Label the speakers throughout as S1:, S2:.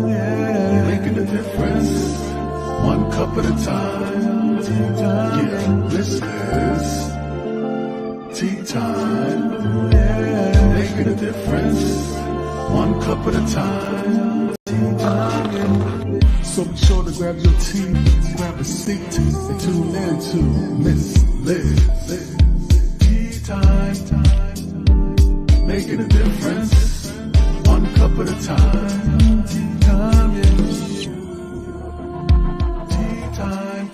S1: yeah. Making a difference, one cup at a time. Yeah, this is tea time. Yeah. Making a difference, one cup at a time. So be sure to grab your tea, grab a seat, and tune in to Miss Liz. Tea time, making a difference, one cup at a time. Tea time, yeah. Tea time.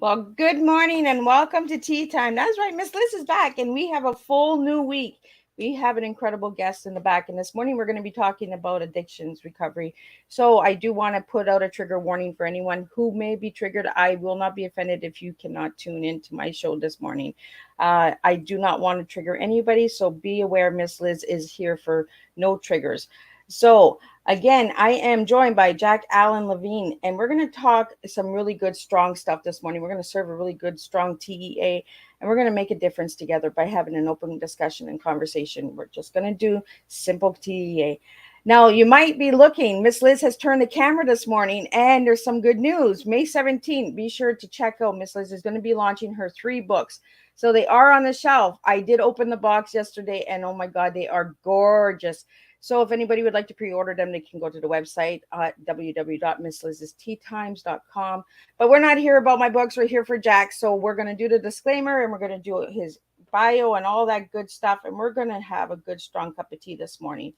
S2: Well, good morning and welcome to Tea Time. That's right, Miss Liz is back and we have a full new week. We have an incredible guest in the back, and this morning we're going to be talking about addictions recovery. So I do want to put out a trigger warning for anyone who may be triggered. I will not be offended if you cannot tune into my show this morning. I do not want to trigger anybody, so be aware Miss Liz is here for no triggers. So again, I am joined by Alan Levine, and we're going to talk some really good, strong stuff this morning. We're going to serve a really good, strong TEA, and we're going to make a difference together by having an open discussion and conversation. We're just going to do simple TEA. Now, you might be looking, Miss Liz has turned the camera this morning, and there's some good news. May 17th, be sure to check out. Miss Liz is going to be launching her 3 books. So they are on the shelf. I did open the box yesterday, and oh my God, they are gorgeous. So if anybody would like to pre-order them, they can go to the website at www.misslizsteatimes.com. But we're not here about my books. We're here for Jack. So we're going to do the disclaimer, and we're going to do his bio and all that good stuff. And we're going to have a good, strong cup of tea this morning.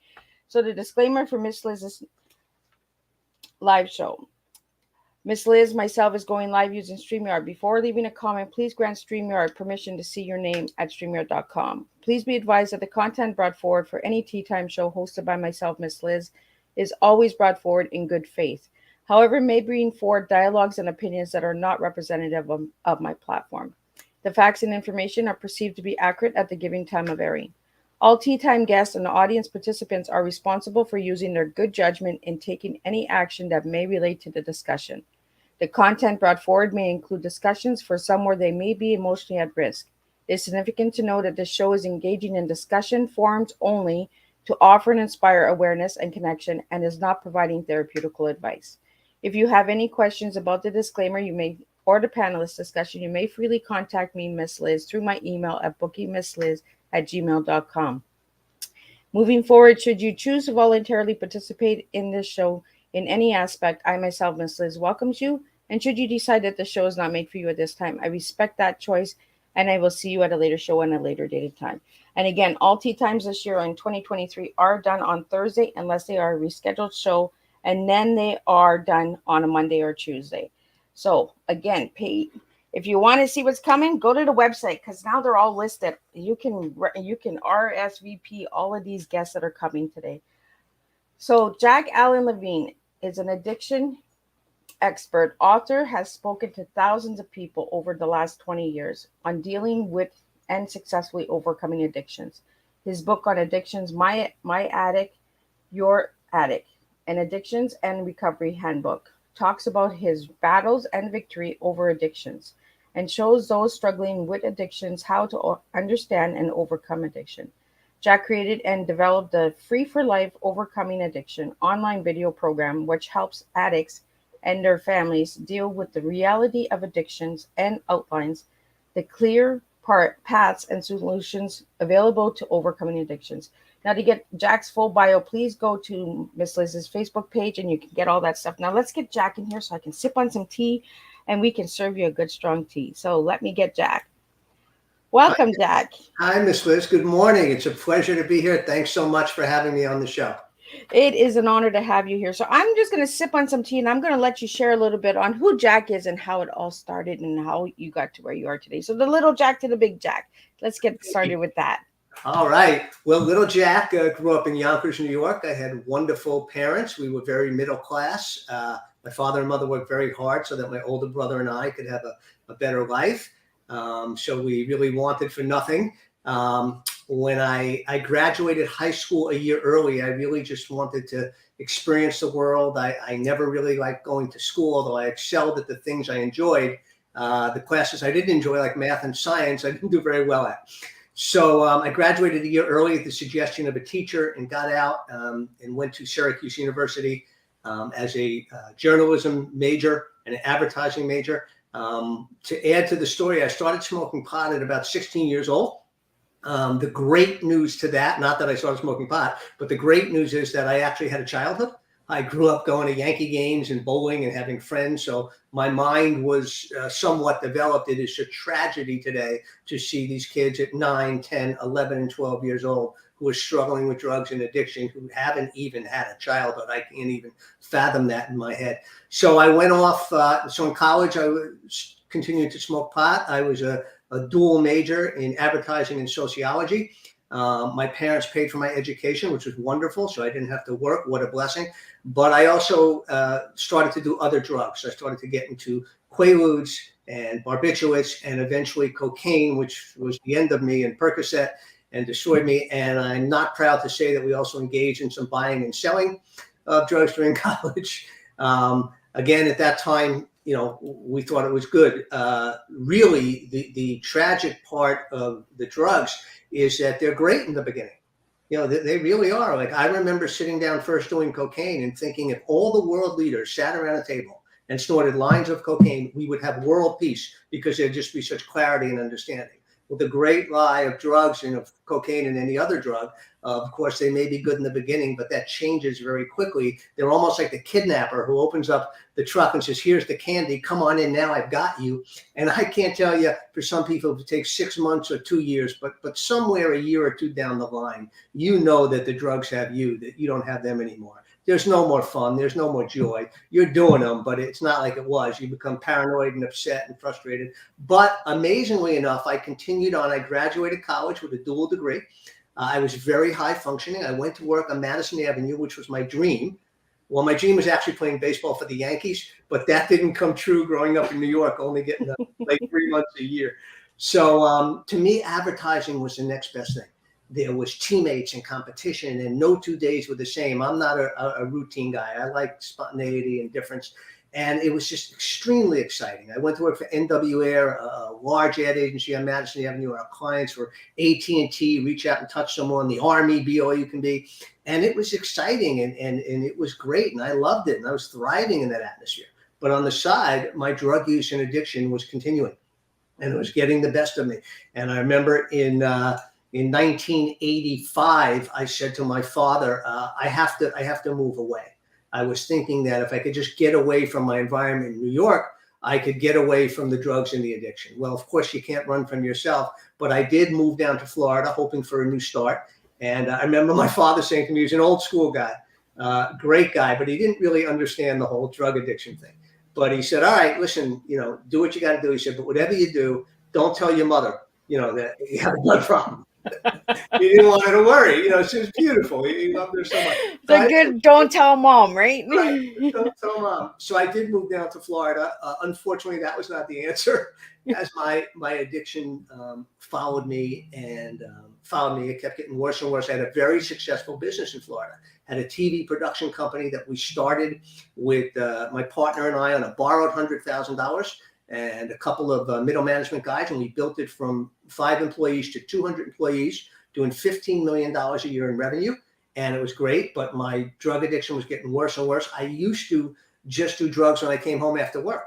S2: So the disclaimer for Miss Liz's live show. Miss Liz, myself, is going live using StreamYard. Before leaving a comment, please grant StreamYard permission to see your name at StreamYard.com. Please be advised that the content brought forward for any Tea Time show hosted by myself, Miss Liz, is always brought forward in good faith. However, it may bring forward dialogues and opinions that are not representative of my platform. The facts and information are perceived to be accurate at the given time of airing. All Tea Time guests and audience participants are responsible for using their good judgment in taking any action that may relate to the discussion. The content brought forward may include discussions for some where they may be emotionally at risk. It is significant to know that this show is engaging in discussion forums only to offer and inspire awareness and connection, and is not providing therapeutical advice. If you have any questions about the disclaimer or the panelist discussion, you may freely contact me, Miss Liz, through my email at bookingmissliz@gmail.com. Moving forward, should you choose to voluntarily participate in this show in any aspect, I myself, Miss Liz, welcomes you. And should you decide that the show is not made for you at this time, I respect that choice, and I will see you at a later show and a later dated time. And again, all Tea Times this year in 2023 are done on Thursday unless they are a rescheduled show, and then they are done on a Monday or Tuesday. So again, if you want to see what's coming, go to the website, because now they're all listed. You can RSVP all of these guests that are coming today. So Alan Levine is an addiction expert, author, has spoken to thousands of people over the last 20 years on dealing with and successfully overcoming addictions. His book on addictions, My Addict Your Addict, an Addictions and Recovery Handbook, talks about his battles and victory over addictions, and shows those struggling with addictions how to understand and overcome addiction. Jack created and developed the Free for Life Overcoming Addiction online video program, which helps addicts and their families deal with the reality of addictions and outlines the clear paths and solutions available to overcoming addictions. Now, to get Jack's full bio, please go to Miss Liz's Facebook page and you can get all that stuff. Now, let's get Jack in here so I can sip on some tea and we can serve you a good strong tea. So let me get Jack. Welcome, Jack.
S3: Hi, Miss Liz. Good morning. It's a pleasure to be here. Thanks so much for having me on the show.
S2: It is an honor to have you here. So I'm just going to sip on some tea and I'm going to let you share a little bit on who Jack is and how it all started and how you got to where you are today. So the little Jack to the big Jack. Let's get started with that.
S3: All right. Well, little Jack grew up in Yonkers, New York. I had wonderful parents. We were very middle class. My father and mother worked very hard so that my older brother and I could have a better life. So we really wanted for nothing. When I graduated high school a year early, I really just wanted to experience the world. I never really liked going to school, although I excelled at the things I enjoyed. The classes I didn't enjoy, like math and science, I didn't do very well at. So I graduated a year early at the suggestion of a teacher and got out and went to Syracuse University as a journalism major and an advertising major. To add to the story, I started smoking pot at about 16 years old. The great news to that, not that I started smoking pot, but the great news is that I actually had a childhood. I grew up going to Yankee games and bowling and having friends. So my mind was somewhat developed. It is a tragedy today to see these kids at 9, 10, 11, and 12 years old who are struggling with drugs and addiction, who haven't even had a childhood. I can't even fathom that in my head. So I went off. So in college, I continued to smoke pot. I was a dual major in advertising and sociology. My parents paid for my education, which was wonderful, so I didn't have to work. What a blessing. But I also started to do other drugs. I started to get into Quaaludes and barbiturates and eventually cocaine, which was the end of me, and Percocet, and destroyed me. And I'm not proud to say that we also engaged in some buying and selling of drugs during college. Again, at that time, you know, we thought it was good. Really, the tragic part of the drugs is that they're great in the beginning. You know, they really are. Like, I remember sitting down first doing cocaine and thinking if all the world leaders sat around a table and snorted lines of cocaine, we would have world peace because there'd just be such clarity and understanding. Well, the great lie of drugs and of cocaine and any other drug, of course, they may be good in the beginning, but that changes very quickly. They're almost like the kidnapper who opens up the truck and says, here's the candy, come on in now, I've got you. And I can't tell you, for some people, it takes 6 months or 2 years, but somewhere a year or two down the line, you know that the drugs have you, that you don't have them anymore. There's no more fun. There's no more joy. You're doing them, but it's not like it was. You become paranoid and upset and frustrated. But amazingly enough, I continued on. I graduated college with a dual degree. I was very high functioning. I went to work on Madison Avenue, which was my dream. Well, my dream was actually playing baseball for the Yankees, but that didn't come true growing up in New York, only getting like 3 months a year. So to me, advertising was the next best thing. There was teammates and competition, and no 2 days were the same. I'm not a routine guy. I like spontaneity and difference. And it was just extremely exciting. I went to work for NW Air, a large ad agency on Madison Avenue. Our clients were AT&T, reach out and touch someone, the Army, be all you can be. And it was exciting and it was great. And I loved it. And I was thriving in that atmosphere. But on the side, my drug use and addiction was continuing. And it was getting the best of me. And I remember in 1985, I said to my father, I have to move away. I was thinking that if I could just get away from my environment in New York, I could get away from the drugs and the addiction. Well, of course, you can't run from yourself, but I did move down to Florida, hoping for a new start. And I remember my father saying to me, he was an old school guy, great guy, but he didn't really understand the whole drug addiction thing. But he said, all right, listen, you know, do what you got to do. He said, but whatever you do, don't tell your mother, you know, that you have a blood problem. He didn't want her to worry. You know, she was beautiful. He loved her so much.
S2: So good, don't tell mom, right?
S3: Right. Don't tell mom. So I did move down to Florida. Unfortunately, that was not the answer. As my addiction followed me and it kept getting worse and worse. I had a very successful business in Florida. Had a TV production company that we started with my partner and I on a borrowed $100,000. And a couple of middle management guys, and we built it from 5 employees to 200 employees, doing $15 million a year in revenue. And it was great, but my drug addiction was getting worse and worse. I used to just do drugs when I came home after work.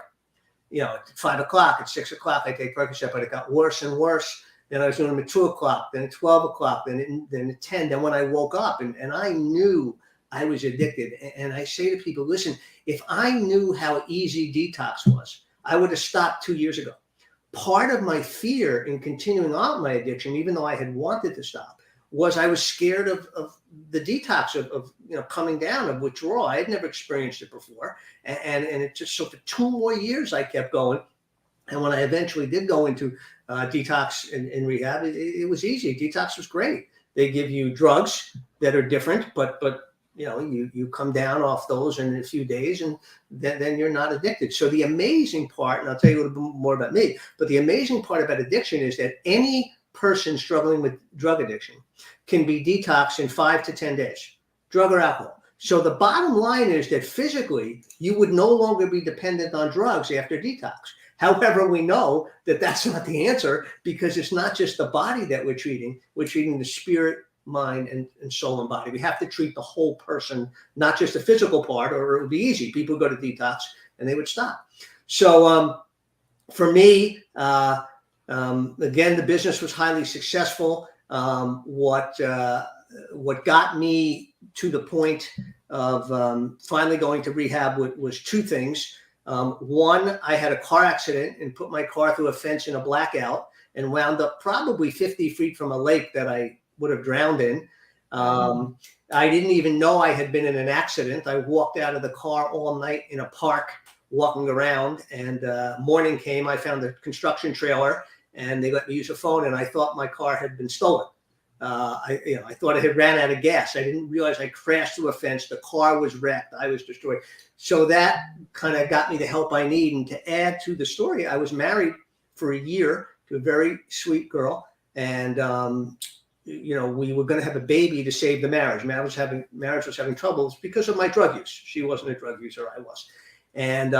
S3: at 5 o'clock, at 6 o'clock, I take Percocet, but it got worse and worse. Then I was doing them at 2 o'clock, then at 12 o'clock, then at 10. Then when I woke up and I knew I was addicted. And I say to people, listen, if I knew how easy detox was, I would have stopped 2 years ago. Part of my fear in continuing on my addiction, even though I had wanted to stop, was I was scared of the detox, of coming down, of withdrawal. I had never experienced it before. And it just, so for 2 more years, I kept going. And when I eventually did go into detox in rehab, it was easy. Detox was great. They give you drugs that are different, but you come down off those in a few days, and then you're not addicted. So the amazing part, and I'll tell you a little bit more about me, but the amazing part about addiction is that any person struggling with drug addiction can be detoxed in 5 to 10 days, drug or alcohol. So the bottom line is that physically, you would no longer be dependent on drugs after detox. However, we know that that's not the answer, because it's not just the body that we're treating the spirit, mind, and soul and body. We have to treat the whole person, not just the physical part, or it would be easy. People go to detox and they would stop. So for me, again, the business was highly successful. What got me to the point of finally going to rehab was 2 things. One, I had a car accident and put my car through a fence in a blackout and wound up probably 50 feet from a lake that I would have drowned in. I didn't even know I had been in an accident. I walked out of the car all night in a park, walking around, and morning came. I found a construction trailer, and they let me use a phone, and I thought my car had been stolen. I thought I had ran out of gas. I didn't realize I crashed through a fence. The car was wrecked. I was destroyed. So that kind of got me the help I need. And to add to the story, I was married for a year to a very sweet girl, and we were going to have a baby to save the marriage. Marriage was having troubles because of my drug use. She wasn't a drug user, I was. And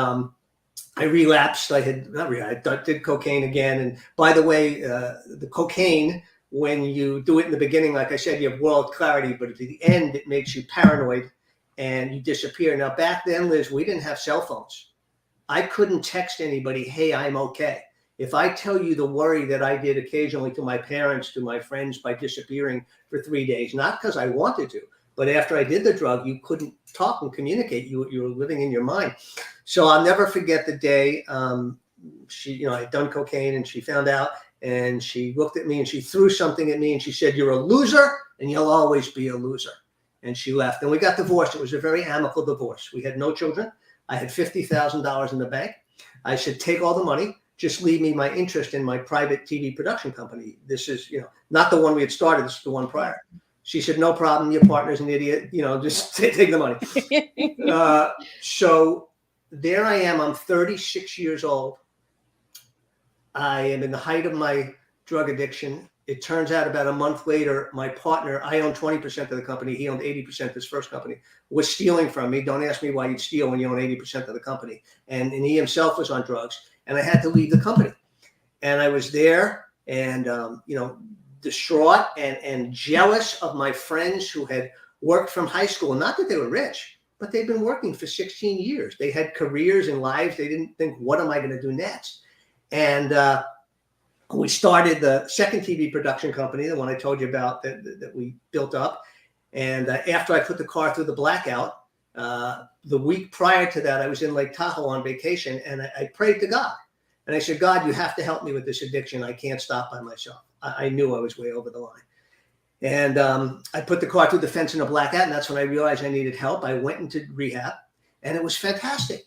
S3: I relapsed. I did cocaine again. And by the way, the cocaine, when you do it in the beginning, like I said, you have world clarity, but at the end, it makes you paranoid and you disappear. Now, back then, Liz, we didn't have cell phones. I couldn't text anybody, hey, I'm okay. If I tell you the worry that I did occasionally to my parents, to my friends, by disappearing for 3 days, not because I wanted to, but after I did the drug, you couldn't talk and communicate. You were living in your mind. So I'll never forget the day I had done cocaine, and she found out, and she looked at me and she threw something at me, and she said, "You're a loser and you'll always be a loser." And she left, and we got divorced. It was a very amicable divorce. We had no children. I had $50,000 in the bank. I said, take all the money. Just leave me my interest in my private TV production company. This is, not the one we had started. This is the one prior. She said, no problem. Your partner's an idiot. Just take the money. So there I am. I'm 36 years old. I am in the height of my drug addiction. It turns out about a month later, my partner, I own 20% of the company. He owned 80% of his first company, was stealing from me. Don't ask me why you'd steal when you own 80% of the company. And he himself was on drugs. And I had to leave the company. And I was there and, distraught and jealous of my friends who had worked from high school. Not that they were rich, but they'd been working for 16 years. They had careers and lives. They didn't think, what am I going to do next? And we started the second TV production company, the one I told you about that we built up. And after I put the car through the blackout, the week prior to that, I was in Lake Tahoe on vacation, and I prayed to God. And I said, God, you have to help me with this addiction. I can't stop by myself. I knew I was way over the line. And I put the car through the fence in a blackout, and that's when I realized I needed help. I went into rehab, and it was fantastic.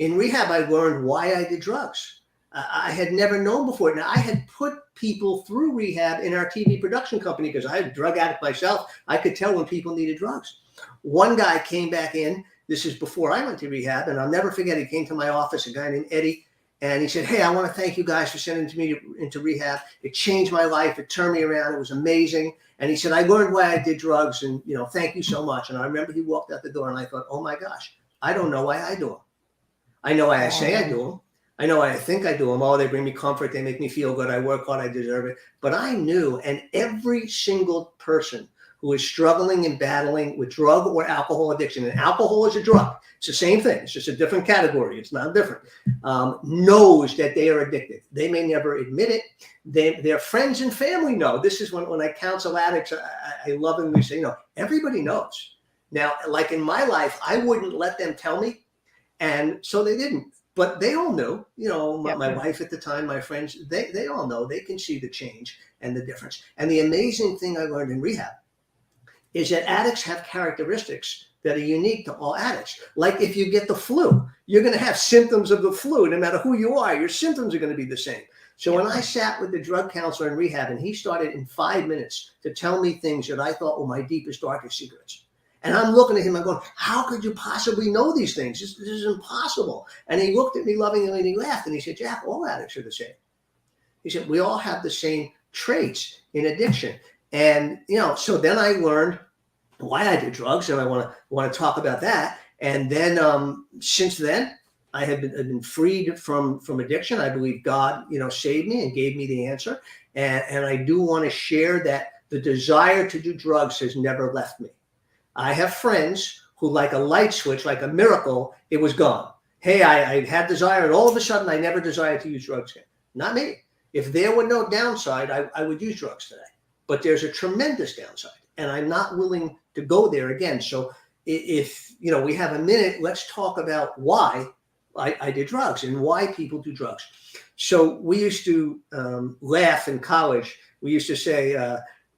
S3: In rehab, I learned why I did drugs. I had never known before. Now, I had put people through rehab in our TV production company because I was a drug addict myself. I could tell when people needed drugs. One guy came back in. This is before I went to rehab, and I'll never forget. He came to my office, a guy named Eddie, and he said, hey, I want to thank you guys for sending me into rehab. It changed my life. It turned me around. It was amazing. And he said, I learned why I did drugs, and thank you so much. And I remember he walked out the door, and I thought, oh my gosh, I don't know why I do them. I know why I say I do them. I know why I think I do them. Oh, they bring me comfort. They make me feel good. I work hard. I deserve it. But I knew, and every single person who is struggling and battling with drug or alcohol addiction, and alcohol is a drug, it's the same thing, it's just a different category, it's not different, knows that they are addicted. They may never admit it. Their friends and family know. This is when I counsel addicts, I lovingly say, everybody knows. Now, like in my life, I wouldn't let them tell me, and so they didn't. But they all knew, my wife at the time, my friends, they all know. They can see the change and the difference. And the amazing thing I learned in rehab is that addicts have characteristics that are unique to all addicts. Like if you get the flu, you're going to have symptoms of the flu. No matter who you are, your symptoms are going to be the same. So when I sat with the drug counselor in rehab, and he started in 5 minutes to tell me things that I thought were my deepest, darkest secrets. And I'm looking at him and going, how could you possibly know these things? This is impossible. And he looked at me lovingly and he laughed and he said, Jack, all addicts are the same. He said, we all have the same traits in addiction. And, so then I learned why I did drugs, and I want to talk about that. And then since then, I have been freed from addiction. I believe God, saved me and gave me the answer. And I do want to share that the desire to do drugs has never left me. I have friends who, like a light switch, like a miracle, it was gone. Hey, I had desire, and all of a sudden I never desired to use drugs again. Not me. If there were no downside, I would use drugs today. But there's a tremendous downside, and I'm not willing to go there again. So if we have a minute, let's talk about why I did drugs and why people do drugs. So we used to laugh in college. We used to say,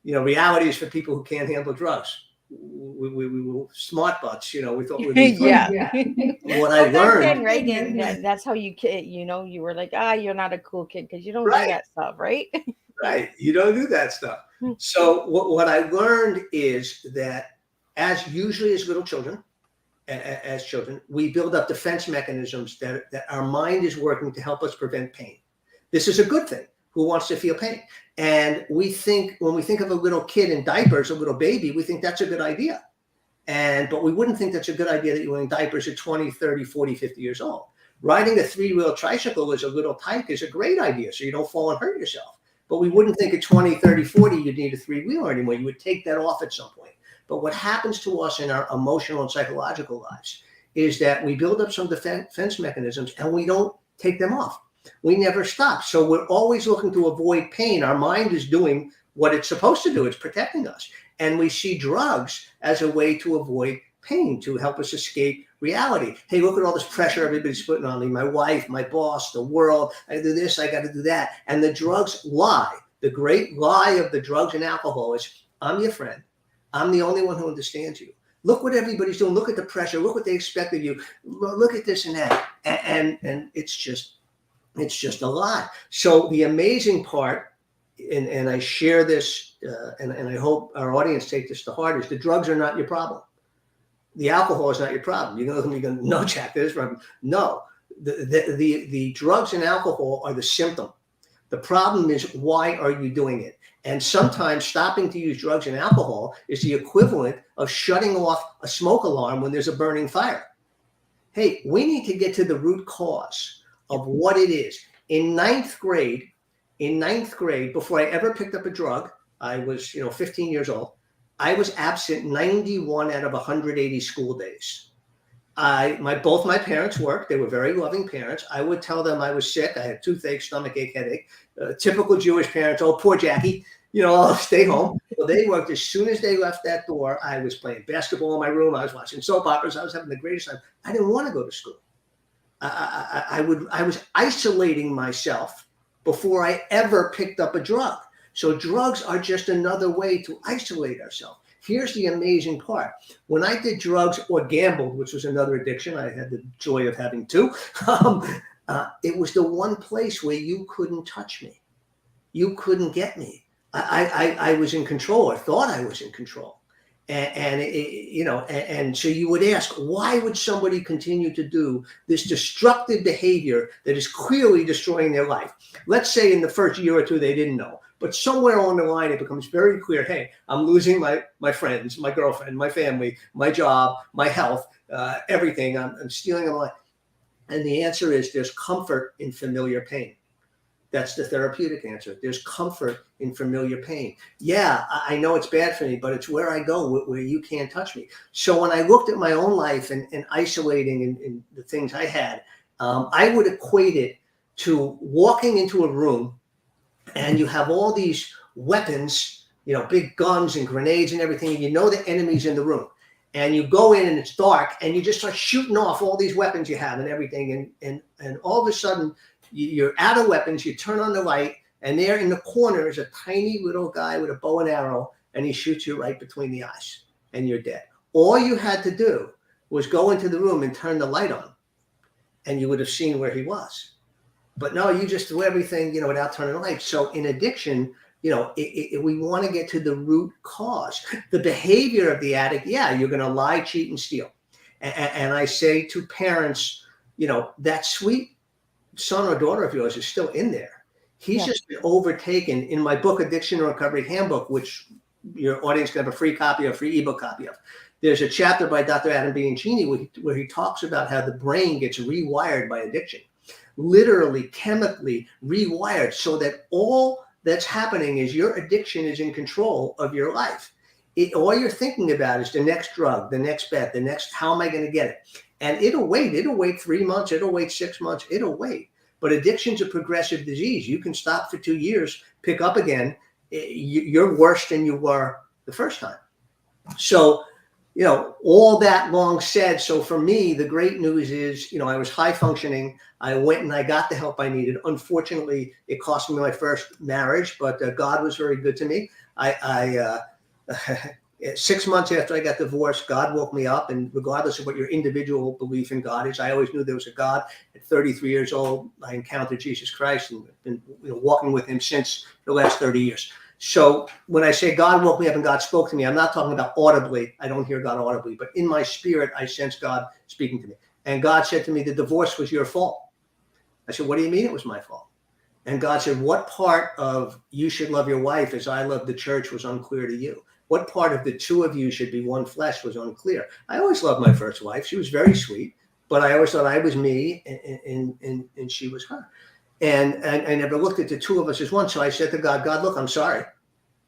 S3: reality is for people who can't handle drugs. We were smart butts, we thought we'd be What I learned,
S2: Reagan, that's how you were like, you're not a cool kid because you don't do that stuff, right?
S3: Right, you don't do that stuff. So what I learned is that usually as little children, as children, we build up defense mechanisms that our mind is working to help us prevent pain. This is a good thing. Who wants to feel pain? And when we think of a little kid in diapers, a little baby, we think that's a good idea. But we wouldn't think that's a good idea that you're wearing diapers at 20, 30, 40, 50 years old. Riding a 3-wheel tricycle as a little tyke is a great idea, so you don't fall and hurt yourself. But we wouldn't think at 20, 30, 40, you'd need a 3-wheeler anymore. You would take that off at some point. But what happens to us in our emotional and psychological lives is that we build up some defense mechanisms and we don't take them off. We never stop. So we're always looking to avoid pain. Our mind is doing what it's supposed to do. It's protecting us. And we see drugs as a way to avoid pain, to help us escape reality. Hey, look at all this pressure everybody's putting on me. My wife, my boss, the world. I do this, I got to do that. And the drugs lie. The great lie of the drugs and alcohol is, I'm your friend. I'm the only one who understands you. Look what everybody's doing. Look at the pressure. Look what they expect of you. Look at this and that. And it's just a lie. So the amazing part, and I share this, and I hope our audience take this to heart, is the drugs are not your problem. The alcohol is not your problem. You're going to no, Jack, that is problem. No, the drugs and alcohol are the symptom. The problem is, why are you doing it? And sometimes stopping to use drugs and alcohol is the equivalent of shutting off a smoke alarm when there's a burning fire. Hey, we need to get to the root cause of what it is. In ninth grade, before I ever picked up a drug, I was 15 years old. I was absent 91 out of 180 school days. Both my parents worked. They were very loving parents. I would tell them I was sick. I had toothache, stomachache, headache. Typical Jewish parents. Oh, poor Jackie. I'll stay home. Well, they worked. As soon as they left that door, I was playing basketball in my room. I was watching soap operas. I was having the greatest time. I didn't want to go to school. I was isolating myself before I ever picked up a drug. So drugs are just another way to isolate ourselves. Here's the amazing part. When I did drugs or gambled, which was another addiction, I had the joy of having two, it was the one place where you couldn't touch me. You couldn't get me. I was in control. I thought I was in control. And so you would ask, why would somebody continue to do this destructive behavior that is clearly destroying their life? Let's say in the first year or two, they didn't know. But somewhere along the line, it becomes very clear, hey, I'm losing my friends, my girlfriend, my family, my job, my health, everything. I'm stealing a lot. And the answer is there's comfort in familiar pain. That's the therapeutic answer. There's comfort in familiar pain. Yeah, I know it's bad for me, but it's where I go where you can't touch me. So when I looked at my own life and isolating and the things I had, I would equate it to walking into a room and you have all these weapons, big guns and grenades and everything, and the enemy's in the room. And you go in and it's dark and you just start shooting off all these weapons you have and everything. And all of a sudden you're out of weapons, you turn on the light, and there in the corner is a tiny little guy with a bow and arrow, and he shoots you right between the eyes and you're dead. All you had to do was go into the room and turn the light on and you would have seen where he was. But no, you just do everything, without turning the light. So in addiction, we want to get to the root cause. The behavior of the addict, you're going to lie, cheat, and steal. And I say to parents, that sweet son or daughter of yours is still in there. He's just been overtaken. In my book, Addiction and Recovery Handbook, which your audience can have a free copy of, free ebook copy of. There's a chapter by Dr. Adam Bianchini where he talks about how the brain gets rewired by addiction. Literally, chemically rewired, so that all that's happening is your addiction is in control of your life. All you're thinking about is the next drug, the next bet, the next, how am I going to get it? And it'll wait 3 months, it'll wait 6 months, it'll wait. But addiction's a progressive disease. You can stop for 2 years, pick up again. You're worse than you were the first time. So, all that long said, so for me, the great news is, I was high functioning. I went and I got the help I needed. Unfortunately, it cost me my first marriage, but God was very good to me. 6 months after I got divorced, God woke me up, and regardless of what your individual belief in God is, I always knew there was a God. At 33 years old, I encountered Jesus Christ and been walking with him since the last 30 years. So when I say God woke me up and God spoke to me, I'm not talking about audibly. I don't hear God audibly, but in my spirit, I sense God speaking to me. And God said to me, the divorce was your fault. I said, what do you mean it was my fault? And God said, what part of you should love your wife as I love the church was unclear to you? What part of the two of you should be one flesh was unclear? I always loved my first wife. She was very sweet, but I always thought I was me and she was her. And I never looked at the two of us as one. So I said to God, look, I'm sorry.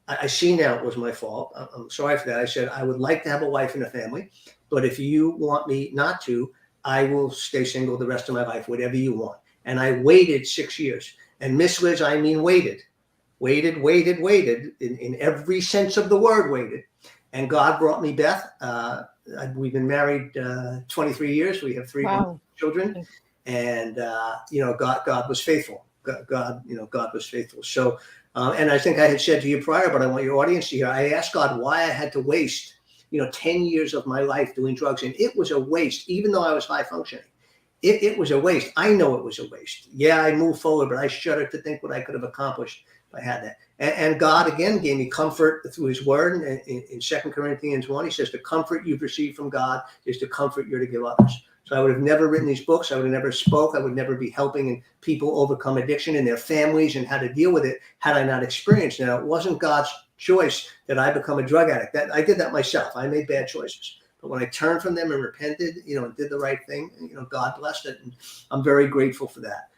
S3: I see now it was my fault. I'm sorry for that. I said, I would like to have a wife and a family, but if you want me not to, I will stay single the rest of my life, whatever you want. And I waited 6 years. And Miss Liz, I mean, waited in every sense of the word, waited. And God brought me Beth. We've been married 23 years. We have 3 children. And, God was faithful. God was faithful. So, and I think I had said to you prior, but I want your audience to hear, I asked God why I had to waste, 10 years of my life doing drugs. And it was a waste, even though I was high functioning. It was a waste. I know it was a waste. Yeah, I moved forward, but I shudder to think what I could have accomplished if I had that. And God, again, gave me comfort through his word. In 2 Corinthians 1, he says, the comfort you've received from God is the comfort you're to give others. So I would have never written these books. I would have never spoke. I would never be helping people overcome addiction and their families and how to deal with it had I not experienced it. Now, it wasn't God's choice that I become a drug addict. I did that myself. I made bad choices. But when I turned from them and repented, and did the right thing, God blessed it. And I'm very grateful for that.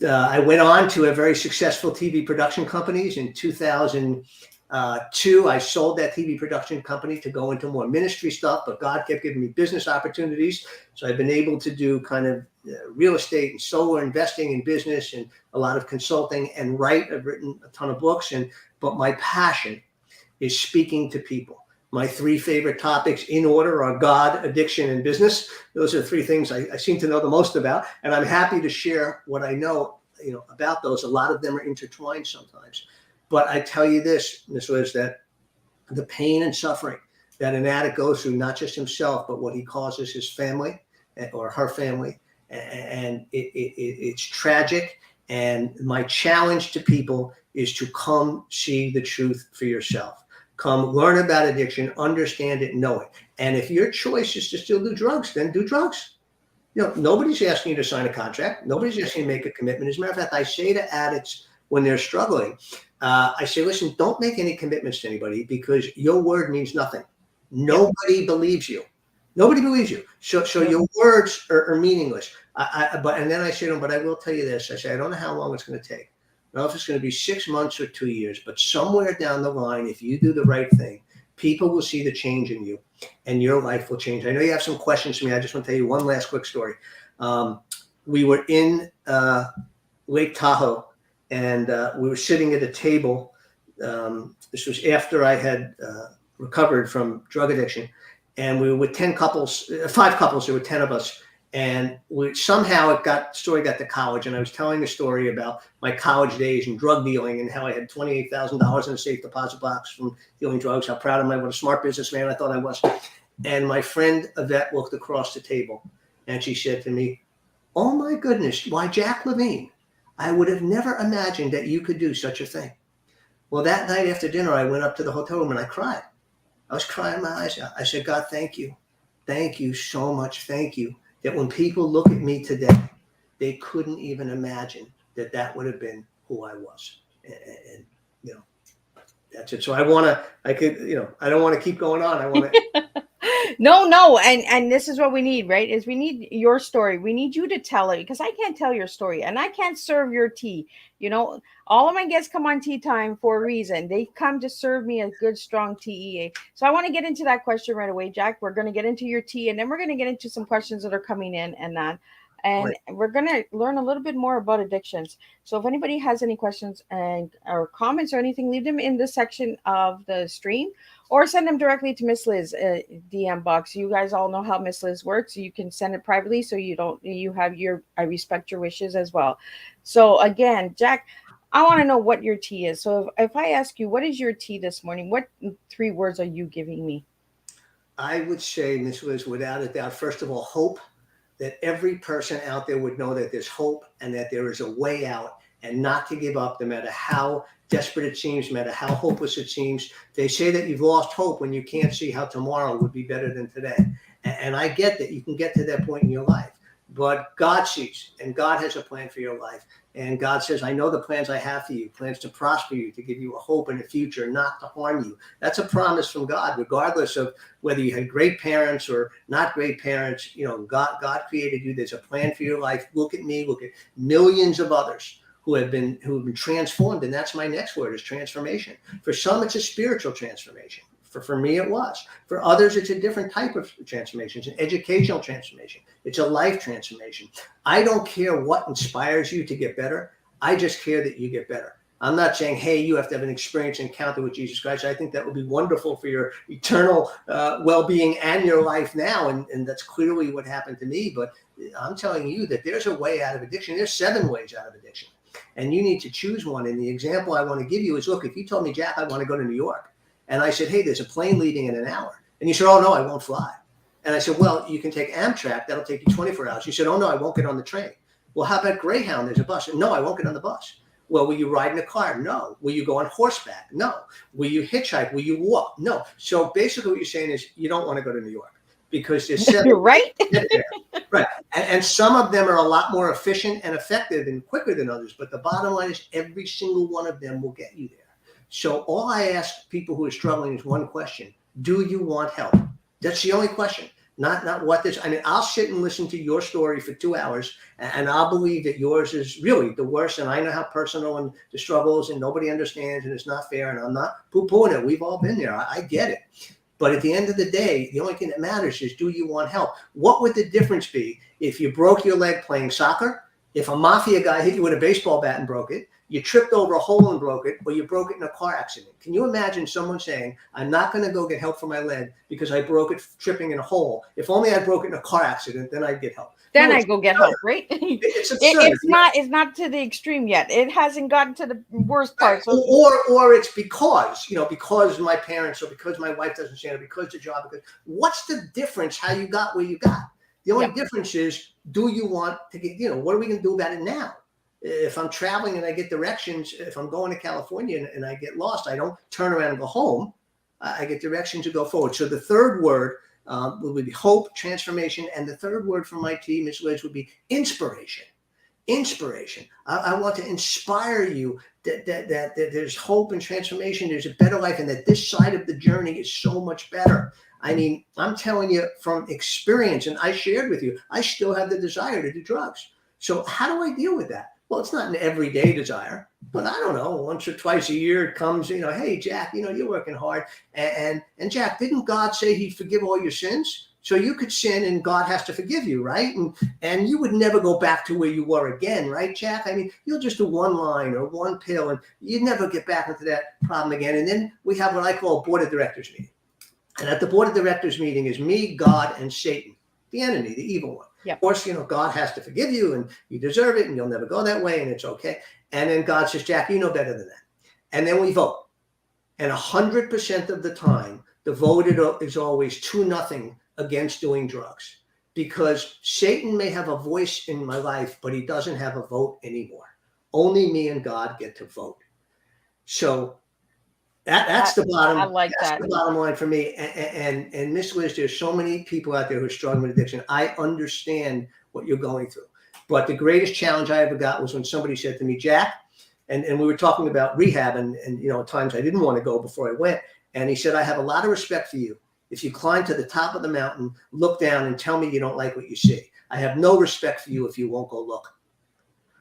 S3: I went on to a very successful TV production companies. In 2002, I sold that TV production company to go into more ministry stuff, but God kept giving me business opportunities. So I've been able to do kind of real estate and solar investing in business and a lot of consulting and write. I've written a ton of books, but my passion is speaking to people. My 3 favorite topics in order are God, addiction, and business. Those are 3 things I seem to know the most about, and I'm happy to share what I know, about those. A lot of them are intertwined sometimes. But I tell you this, Ms. Liz, that the pain and suffering that an addict goes through, not just himself, but what he causes his family or her family, and it's tragic. And my challenge to people is to come see the truth for yourself. Come learn about addiction, understand it, know it. And if your choice is to still do drugs, then do drugs. Nobody's asking you to sign a contract. Nobody's asking you to make a commitment. As a matter of fact, I say to addicts when they're struggling, I say, listen, don't make any commitments to anybody because your word means nothing. Nobody believes you. Nobody believes you. So your words are meaningless. And then I said to him, but I will tell you this. I said, I don't know how long it's going to take. I don't know if it's going to be 6 months or 2 years, but somewhere down the line, if you do the right thing, people will see the change in you and your life will change. I know you have some questions for me. I just want to tell you one last quick story. We were in Lake Tahoe and we were sitting at a table. This was after I had recovered from drug addiction. And we were with 5 couples, there were 10 of us. And somehow story got to college, and I was telling the story about my college days and drug dealing and how I had $28,000 in a safe deposit box from dealing drugs, how proud of what a smart businessman I thought I was. And my friend Yvette looked across the table and she said to me, oh my goodness, why Jack Levine, I would have never imagined that you could do such a thing. Well, that night after dinner, I went up to the hotel room and I cried. I was crying my eyes out. I said, God, thank you. Thank you so much. Thank you. That when people look at me today, they couldn't even imagine that would have been who I was. And that's it. So I don't want to keep going on. I want to.
S2: No. And this is what we need, right? Is we need your story. We need you to tell it, because I can't tell your story and I can't serve your tea. All of my guests come on Tea Time for a reason. They come to serve me a good, strong TEA. So I want to get into that question right away, Jack. We're going to get into your tea, and then we're going to get into some questions that are coming in and that. And
S3: Right.
S2: We're going to learn a little bit more about addictions. So if anybody has any questions or comments or anything, leave them in the section of the stream, or send them directly to Miss Liz DM box. You guys all know how Miss Liz works. You can send it privately, so I respect your wishes as well. So again, Jack, I want to know what your tea is. So if I ask you, what is your tea this morning? What 3 words are you giving me?
S3: I would say, Miss Liz, without a doubt, first of all, hope. That every person out there would know that there's hope and that there is a way out, and not to give up no matter how desperate it seems, no matter how hopeless it seems. They say that you've lost hope when you can't see how tomorrow would be better than today. And I get that you can get to that point in your life, but God sees, and God has a plan for your life. And God says, I know the plans I have for you, plans to prosper you, to give you a hope in the future, not to harm you. That's a promise from God, regardless of whether you had great parents or not great parents. God created you. There's a plan for your life. Look at me, look at millions of others who have been transformed. And that's my next word, is transformation. For some, it's a spiritual transformation. For me, it was. For others, it's a different type of transformation. It's an educational transformation. It's a life transformation. I don't care what inspires you to get better. I just care that you get better. I'm not saying, hey, you have to have an experience encounter with Jesus Christ. I think that would be wonderful for your eternal well-being and your life now. And that's clearly what happened to me. But I'm telling you that there's a way out of addiction. There's 7 ways out of addiction. And you need to choose one. And the example I want to give you is, look, if you told me, Jack, I want to go to New York. And I said, hey, there's a plane leaving in an hour. And you said, oh, no, I won't fly. And I said, well, you can take Amtrak. That'll take you 24 hours. You said, oh, no, I won't get on the train. Well, how about Greyhound? There's a bus. No, I won't get on the bus. Well, will you ride in a car? No. Will you go on horseback? No. Will you hitchhike? Will you walk? No. So basically what you're saying is you don't want to go to New York because there's 7.
S2: You're right.
S3: Right. And some of them are a lot more efficient and effective and quicker than others. But the bottom line is every single one of them will get you there. So all I ask people who are struggling is one question. Do you want help? That's the only question. Not what this. I mean, I'll sit and listen to your story for 2 hours, and I'll believe that yours is really the worst. And I know how personal and the struggles, and nobody understands, and it's not fair. And I'm not poo-pooing it. We've all been there. I get it. But at the end of the day, the only thing that matters is, do you want help? What would the difference be if you broke your leg playing soccer? If a mafia guy hit you with a baseball bat and broke it? You tripped over a hole and broke it, or you broke it in a car accident. Can you imagine someone saying, I'm not going to go get help for my leg because I broke it tripping in a hole. If only I broke it in a car accident, then I'd get help.
S2: Then I go get help, right?
S3: It's absurd.
S2: It's not to the extreme yet. It hasn't gotten to the worst part. So.
S3: Or it's because my parents, or because my wife doesn't stand, or because the job. Because what's the difference how you got where you got? The only difference is, do you want to get, what are we going to do about it now? If I'm traveling and I get directions, if I'm going to California and I get lost, I don't turn around and go home. I get directions to go forward. So the third word would be hope, transformation. And the third word from my team, Ms. Liz, would be inspiration. Inspiration. I want to inspire you that there's hope and transformation. There's a better life, and that this side of the journey is so much better. I mean, I'm telling you from experience, and I shared with you, I still have the desire to do drugs. So how do I deal with that? Well, it's not an everyday desire, but I don't know, once or twice a year it comes, hey, Jack, you're working hard. And Jack, didn't God say he'd forgive all your sins? So you could sin and God has to forgive you, right? And you would never go back to where you were again, right, Jack? I mean, you'll just do one line or one pill and you'd never get back into that problem again. And then we have what I call a board of directors meeting. And at the board of directors meeting is me, God, and Satan, the enemy, the evil one.
S2: Yep.
S3: Of course, God has to forgive you and you deserve it and you'll never go that way and it's okay. And then God says, Jack, you know better than that. And then we vote. And 100% of the time, the vote is always 2-0 against doing drugs, because Satan may have a voice in my life, but he doesn't have a vote anymore. Only me and God get to vote. So that's the bottom.
S2: I like
S3: that's
S2: that.
S3: the bottom line for me. And Miss Liz, there's so many people out there who are struggling with addiction. I understand what you're going through, but the greatest challenge I ever got was when somebody said to me, Jack, and we were talking about rehab and times I didn't want to go before I went. And he said, I have a lot of respect for you. If you climb to the top of the mountain, look down and tell me you don't like what you see. I have no respect for you if you won't go look.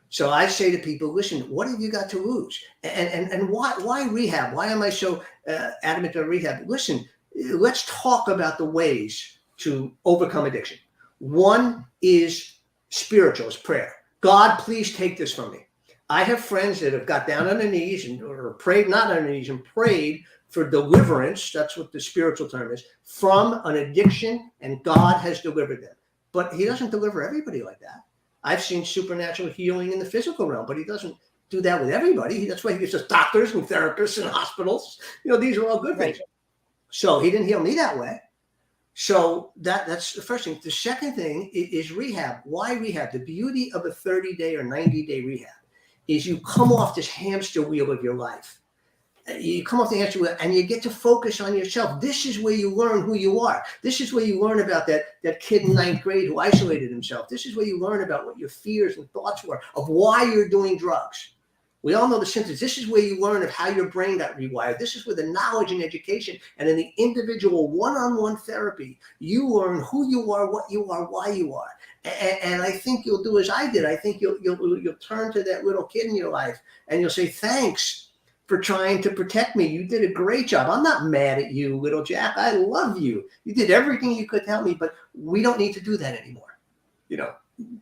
S3: So I say to people, listen, what have you got to lose? And why rehab? Why am I so adamant about rehab? Listen, let's talk about the ways to overcome addiction. One is spiritual, is prayer. God, please take this from me. I have friends that have got down on their knees or prayed, not on their knees, and prayed for deliverance. That's what the spiritual term is, from an addiction, and God has delivered them. But he doesn't deliver everybody like that. I've seen supernatural healing in the physical realm, but he doesn't do that with everybody. That's why he gives us doctors and therapists and hospitals. These are all good things. So he didn't heal me that way. So that's the first thing. The second thing is rehab. Why rehab? The beauty of a 30-day or 90-day rehab is you come off this hamster wheel of your life. You come off the hamster wheel and you get to focus on yourself. This is where you learn who you are. This is where you learn about that kid in 9th grade who isolated himself. This is where you learn about what your fears and thoughts were of why you're doing drugs. We all know the symptoms. This is where you learn of how your brain got rewired. This is where the knowledge and education and in the individual one-on-one therapy, you learn who you are, what you are, why you are. And I think you'll do as I did. I think you'll turn to that little kid in your life and you'll say, thanks for trying to protect me. You did a great job. I'm not mad at you, little Jack. I love you. You did everything you could to help me, but we don't need to do that anymore.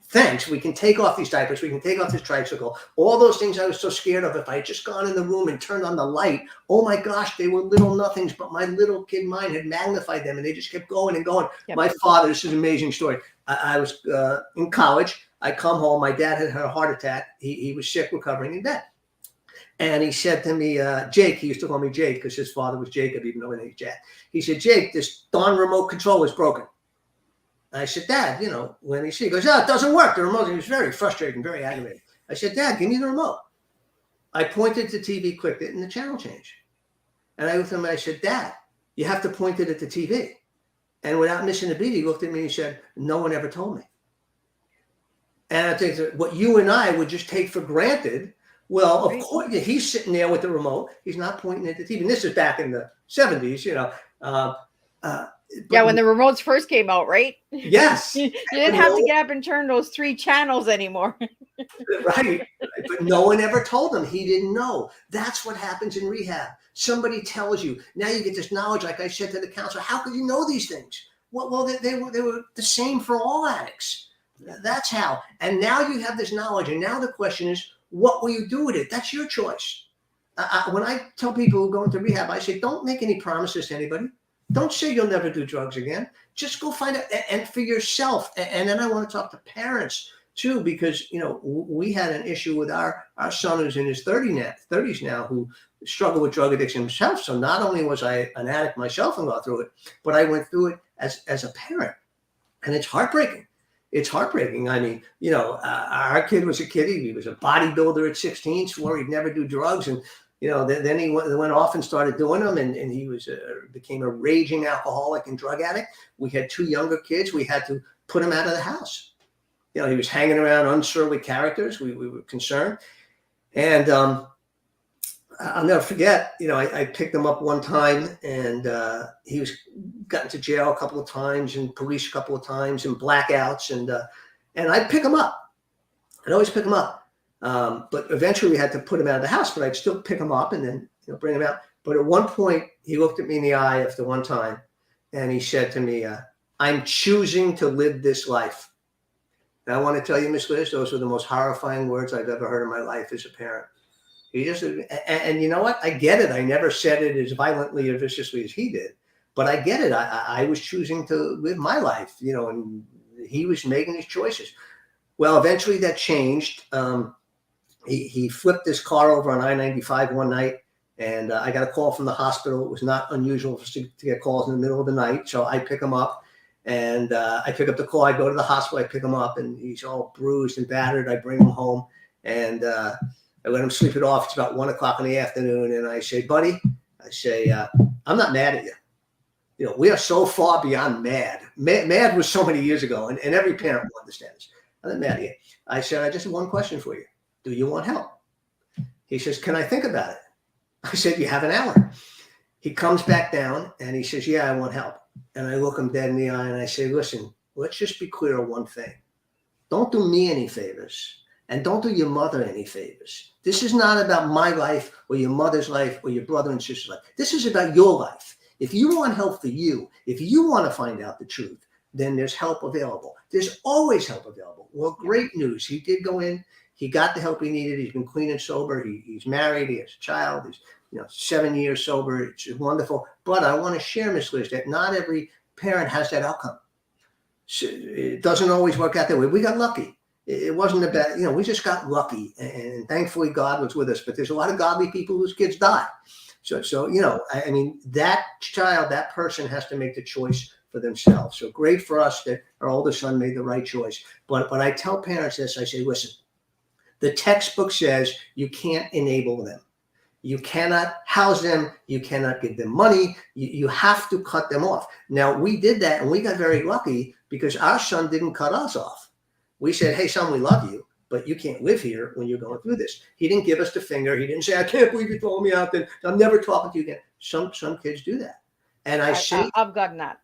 S3: Thanks. We can take off these diapers. We can take off this tricycle. All those things I was so scared of. If I had just gone in the room and turned on the light, oh my gosh, they were little nothings, but my little kid mind had magnified them and they just kept going and going. Yep. My father, this is an amazing story. I was in college. I come home. My dad had a heart attack. He was sick, recovering in bed. And he said to me, Jake, he used to call me Jake because his father was Jacob, even though his name is Jack. He said, Jake, this darn remote control is broken. I said, Dad, when he goes, it doesn't work. The remote. He was very frustrated and very aggravated. I said, Dad, give me the remote. I pointed to TV, clicked it, and the channel changed. And I looked at him and I said, Dad, you have to point it at the TV. And without missing a beat, he looked at me and he said, no one ever told me. And I think that what you and I would just take for granted, well, of course, he's sitting there with the remote. He's not pointing at the TV. And this is back in the 70s,
S2: when the remotes first came out, right?
S3: Yes.
S2: You didn't have to get up and turn those 3 channels anymore.
S3: Right. But no one ever told him. He didn't know. That's what happens in rehab. Somebody tells you. Now you get this knowledge, like I said to the counselor. How could you know these things? Well, they were the same for all addicts. That's how. And now you have this knowledge. And now the question is, what will you do with it? That's your choice. When I tell people who go into rehab, I say, don't make any promises to anybody. Don't say you'll never do drugs again. Just go find out and for yourself. And then I want to talk to parents too, because, we had an issue with our son who's in his 30s now, who struggled with drug addiction himself. So not only was I an addict myself and got through it, but I went through it as a parent. And it's heartbreaking. It's heartbreaking. I mean, our kid was a kid. He was a bodybuilder at 16, swore he'd never do drugs. And then he went off and started doing them, and he became a raging alcoholic and drug addict. We had 2 younger kids. We had to put him out of the house. He was hanging around unsurly characters. We were concerned. And I'll never forget, I picked him up one time, and he was gotten to jail a couple of times and police a couple of times and blackouts. And I'd pick him up. I'd always pick him up. But eventually we had to put him out of the house, but I'd still pick him up and then bring him out. But at one point, he looked at me in the eye after one time, and he said to me, I'm choosing to live this life. And I want to tell you, Miss Liz, those were the most horrifying words I've ever heard in my life as a parent. He just, and you know what? I get it. I never said it as violently or viciously as he did, but I get it. I was choosing to live my life, and he was making his choices. Well, eventually that changed. He flipped his car over on I-95 one night, and I got a call from the hospital. It was not unusual to get calls in the middle of the night. So I pick him up, and I pick up the call. I go to the hospital. I pick him up, and he's all bruised and battered. I bring him home, and I let him sleep it off. It's about 1 o'clock in the afternoon. And I say, buddy, I'm not mad at you. We are so far beyond mad. Mad was so many years ago, and every parent will understand this. I'm not mad at you. I said, I just have one question for you. Do you want help? He says, can I think about it? I said, you have an hour. He comes back down and he says, yeah, I want help. And I look him dead in the eye and I say, listen, let's just be clear on one thing. Don't do me any favors. And don't do your mother any favors. This is not about my life or your mother's life or your brother and sister's life. This is about your life. If you want help for you, if you want to find out the truth, then there's help available. There's always help available. Well, great news. He did go in. He got the help he needed. He's been clean and sober. He's married. He has a child. He's 7 years sober. It's wonderful. But I want to share, Miss Liz, that not every parent has that outcome. So it doesn't always work out that way. We got lucky. It wasn't about, we just got lucky, and thankfully God was with us. But there's a lot of godly people whose kids die. So that child, that person has to make the choice for themselves. So great for us that our oldest son made the right choice. But I tell parents this, I say, listen, the textbook says you can't enable them. You cannot house them. You cannot give them money. You have to cut them off. Now, we did that, and we got very lucky because our son didn't cut us off. We said, hey, son, we love you, but you can't live here when you're going through this. He didn't give us the finger. He didn't say, I can't believe you told me out, then I'm never talking to you again. Some kids do that. And
S2: I've gotten that.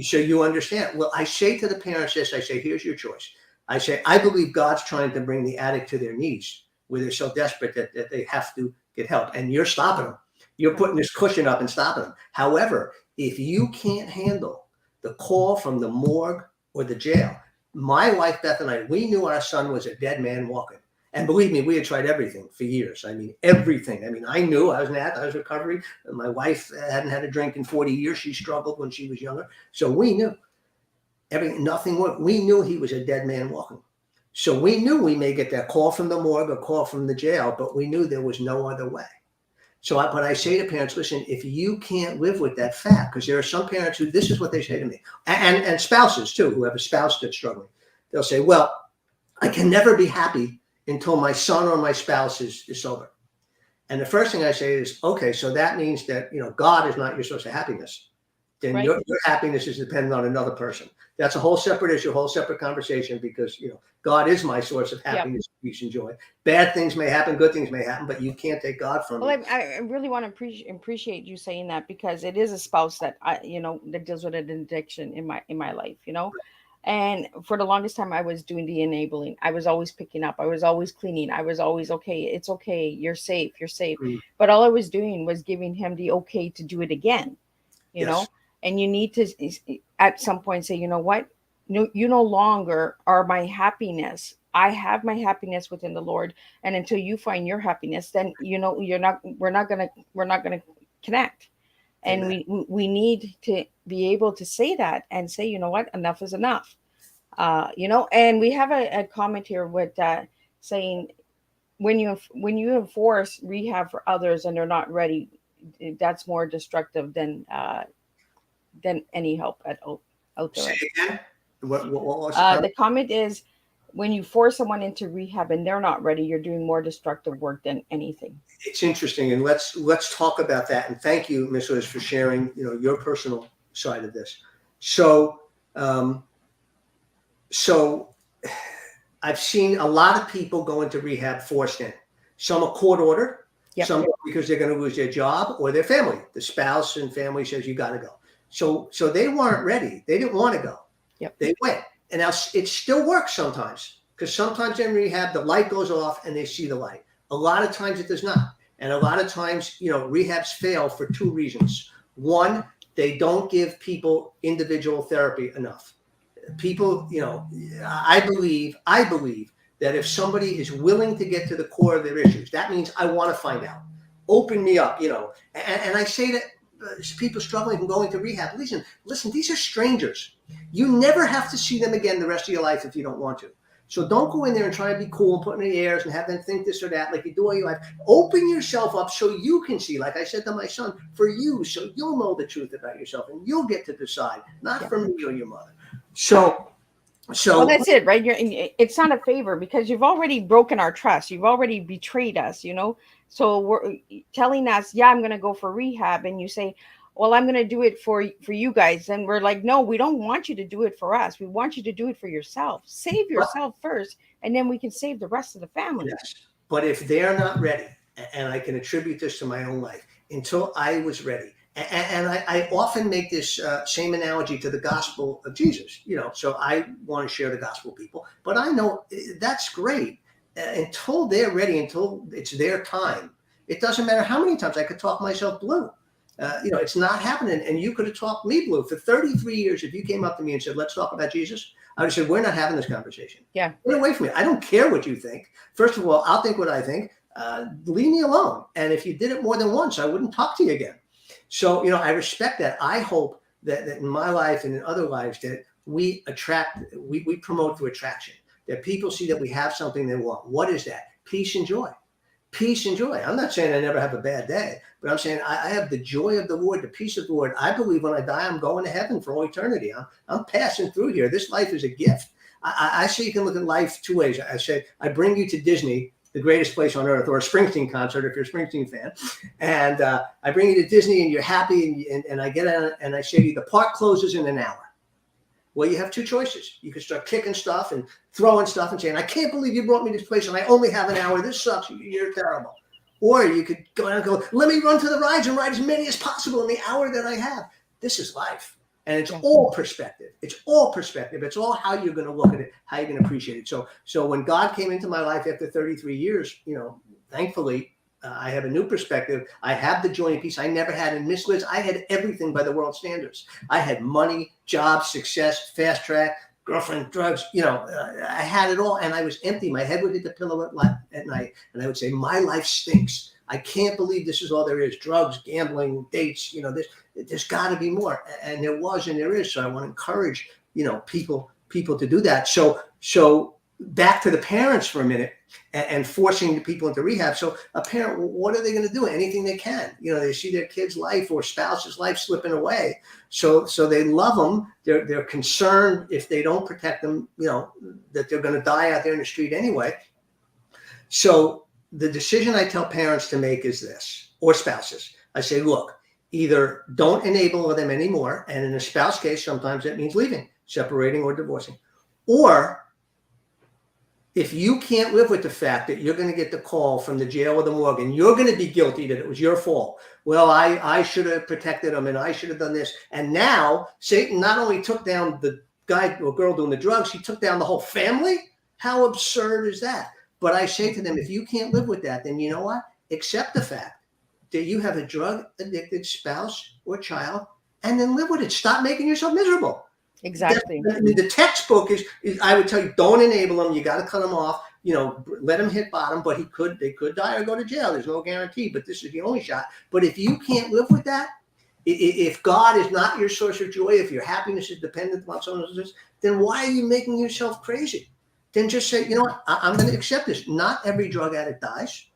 S3: So you understand. Well, I say to the parents this, I say, here's your choice. I say, I believe God's trying to bring the addict to their knees where they're so desperate that they have to get help. And you're stopping them. You're putting this cushion up and stopping them. However, if you can't handle the call from the morgue or the jail, my wife, Beth, and I, we knew our son was a dead man walking. And believe me, we had tried everything for years. Everything. I knew I was an addict. I was recovering. My wife hadn't had a drink in 40 years. She struggled when she was younger. So we knew nothing worked. We knew he was a dead man walking. So we knew we may get that call from the morgue or call from the jail, but we knew there was no other way. So but I say to parents, listen, if you can't live with that fact, because there are some parents who, this is what they say to me, and spouses too, who have a spouse that's struggling. They'll say, well, I can never be happy until my son or my spouse is sober. And the first thing I say is, okay, so that means that, God is not your source of happiness. Then
S2: right.
S3: your happiness is dependent on another person. That's a whole separate issue, a whole separate conversation, because, God is my source of happiness, peace, and joy. Bad things may happen, good things may happen, but you can't take God from me.
S2: Well, I really want to appreciate you saying that, because it is a spouse that that deals with an addiction in my life, And for the longest time, I was doing the enabling. I was always picking up. I was always cleaning. I was always, okay, it's okay. You're safe. You're safe. Mm. But all I was doing was giving him the okay to do it again, you know? And you need to, at some point, say, you know what? No, you no longer are my happiness. I have my happiness within the Lord. And until you find your happiness, then, we're not going to connect. And we need to be able to say that and say, you know what, enough is enough. And we have a comment here with saying, when you enforce rehab for others and they're not ready, that's more destructive than any help out there.
S3: Say again? What was
S2: the comment is, when you force someone into rehab and they're not ready, you're doing more destructive work than anything.
S3: It's interesting, and let's talk about that. And thank you, Ms. Liz, for sharing, your personal side of this. So I've seen a lot of people go into rehab forced in. Some are court ordered,
S2: Yep.
S3: Some go because they're going to lose their job or their family. The spouse and family says, you got to go. So they weren't ready. They didn't want to go.
S2: Yep.
S3: They went. And now it still works sometimes, because sometimes in rehab, the light goes off and they see the light. A lot of times it does not. And a lot of times, rehabs fail for two reasons. One, they don't give people individual therapy enough. People, I believe that if somebody is willing to get to the core of their issues, that means I want to find out. Open me up, and I say that people struggling from going to rehab, listen, these are strangers. You never have to see them again the rest of your life if you don't want to. So don't go in there and try to be cool and put in the airs and have them think this or that like you do all your life. Open yourself up so you can see, like I said to my son, for you, so you'll know the truth about yourself and you'll get to decide, not for me or your mother. So
S2: well, that's it, right? It's not a favor because you've already broken our trust. You've already betrayed us, So we're telling us, yeah, I'm going to go for rehab. And you say, well, I'm going to do it for you guys. And we're like, no, we don't want you to do it for us. We want you to do it for yourself. Save yourself first, and then we can save the rest of the family.
S3: Yes. But if they're not ready, and I can attribute this to my own life, until I was ready. And I often make this same analogy to the gospel of Jesus, so I want to share the gospel with people, but I know that's great. Until they're ready, until it's their time, it doesn't matter how many times I could talk myself blue. It's not happening. And you could have talked me blue for 33 years. If you came up to me and said, let's talk about Jesus, I would have said, we're not having this conversation.
S2: Yeah.
S3: Get away from me. I don't care what you think. First of all, I'll think what I think. Leave me alone. And if you did it more than once, I wouldn't talk to you again. So, I respect that. I hope that in my life and in other lives that we promote through attraction, that people see that we have something they want. What is that? Peace and joy. Peace and joy. I'm not saying I never have a bad day, but I'm saying I have the joy of the Lord, the peace of the Lord. I believe when I die, I'm going to heaven for all eternity. I'm passing through here. This life is a gift. I say you can look at life two ways. I say I bring you to Disney, the greatest place on earth, or a Springsteen concert if you're a Springsteen fan. And I bring you to Disney and you're happy and I get on and I say to you, the park closes in an hour. Well, you have two choices. You can start kicking stuff and throwing stuff and saying, I can't believe you brought me to this place and I only have an hour. This sucks. You're terrible. Or you could go out and go, let me run to the rides and ride as many as possible in the hour that I have. This is life. And it's all perspective. It's all perspective. It's all how you're going to look at it, how you're going to appreciate it. So when God came into my life after 33 years, thankfully, I have a new perspective. I have the joy and peace I never had. And Miss Liz, I had everything by the world standards. I had money, job, success, fast track, girlfriend, drugs. I had it all. And I was empty. My head would hit the pillow at night. And I would say, my life stinks. I can't believe this is all there is. Drugs, gambling, dates, there's got to be more. And there was and there is. So I want to encourage, people to do that. So back to the parents for a minute and forcing the people into rehab. So a parent, what are they going to do? Anything they can. They see their kid's life or spouse's life slipping away. So they love them. They're concerned if they don't protect them, that they're going to die out there in the street anyway. So the decision I tell parents to make is this, or spouses. I say, look, either don't enable them anymore. And in a spouse case, sometimes that means leaving, separating or divorcing. Or if you can't live with the fact that you're going to get the call from the jail or the morgue and you're going to be guilty that it was your fault. Well, I should have protected them and I should have done this. And now Satan not only took down the guy or girl doing the drugs, he took down the whole family. How absurd is that? But I say to them, if you can't live with that, then you know what? Accept the fact that you have a drug addicted spouse or child and then live with it. Stop making yourself miserable.
S2: Exactly.
S3: The textbook is I would tell you, don't enable them. You got to cut them off. Let them hit bottom, but they could die or go to jail. There's no guarantee, but this is the only shot. But if you can't live with that, if God is not your source of joy, if your happiness is dependent upon someone else's, then why are you making yourself crazy? Then just say, you know what, I'm going to accept this. Not every drug addict dies.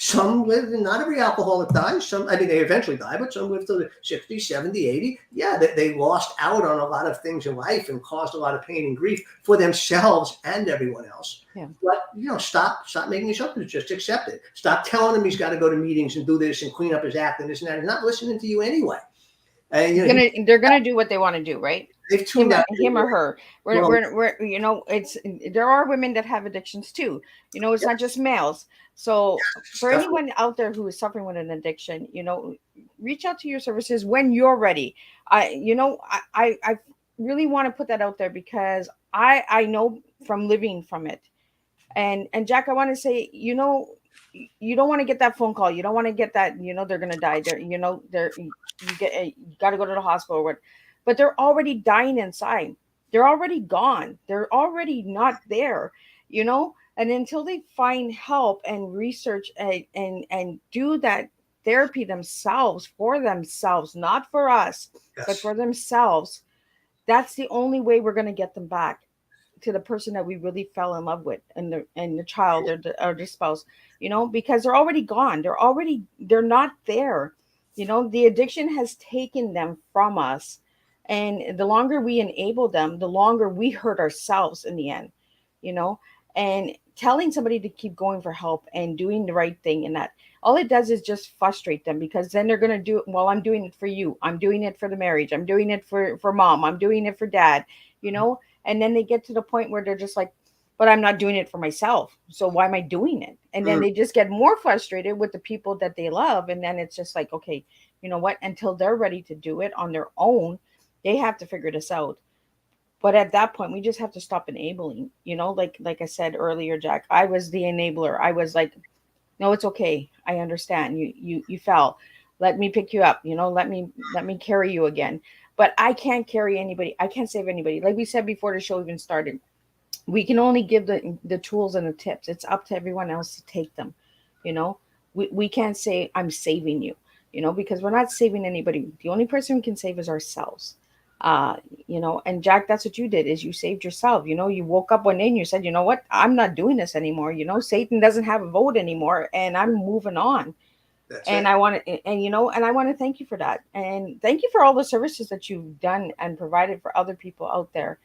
S3: Some live, and not every alcoholic dies. They eventually die, but some live to 60, 70, 80. Yeah, they lost out on a lot of things in life and caused a lot of pain and grief for themselves and everyone else. Yeah. But, stop making yourself, just accept it. Stop telling him he's got to go to meetings and do this and clean up his act and this and that. He's not listening to you anyway. And,
S2: they're going to do what they want to do, right?
S3: they've tuned out.
S2: him or her.
S3: Well,
S2: We're you know, it's there are women that have addictions too. You know, it's not just males. So for
S3: definitely.
S2: anyone out there who is suffering with an addiction, you know, reach out to your services when you're ready. I really want to put that out there because I know from living from it. And Jack, I want to say, you know, you don't want to get that phone call. You don't want to get that, you know, they're gonna die. You got to go to the hospital or what, but they're already dying inside. They're already gone. They're already not there, you know. And until they find help and research and do that therapy themselves for themselves, not for us, but
S3: Yes.
S2: for themselves, that's the only way we're gonna get them back to the person that we really fell in love with, and the child or the spouse, you know, because they're already gone. They're not there. You know, the addiction has taken them from us. And the longer we enable them, the longer we hurt ourselves in the end, you know. And telling somebody to keep going for help and doing the right thing, and that all it does is just frustrate them, because then they're going to do it. Well, I'm doing it for you, I'm doing it for the marriage, I'm doing it for mom, I'm doing it for dad, you know. And then they get to the point where they're just like, but I'm not doing it for myself, so why am I doing it? And then
S3: Mm,
S2: they just get more frustrated with the people that they love. And then it's just like, okay, you know what, until they're ready to do it on their own, they have to figure this out. But at that point, we just have to stop enabling, you know. Like I said earlier, Jack, I was the enabler. I was like, no, it's okay, I understand, you fell, let me pick you up, you know, let me carry you again. But I can't carry anybody, I can't save anybody. Like we said before the show even started, we can only give the tools and the tips. It's up to everyone else to take them, you know. We can't say I'm saving you, you know, because we're not saving anybody. The only person we can save is ourselves. uh you know. And Jack, that's what you did, is you saved yourself. You know, you woke up one day and you said, you know what, I'm not doing this anymore. You know, Satan doesn't have a vote anymore, and I'm moving on.
S3: that's
S2: And
S3: it.
S2: I want to, and you know, and I want to thank you for that, and thank you for all the services that you've done and provided for other people out there.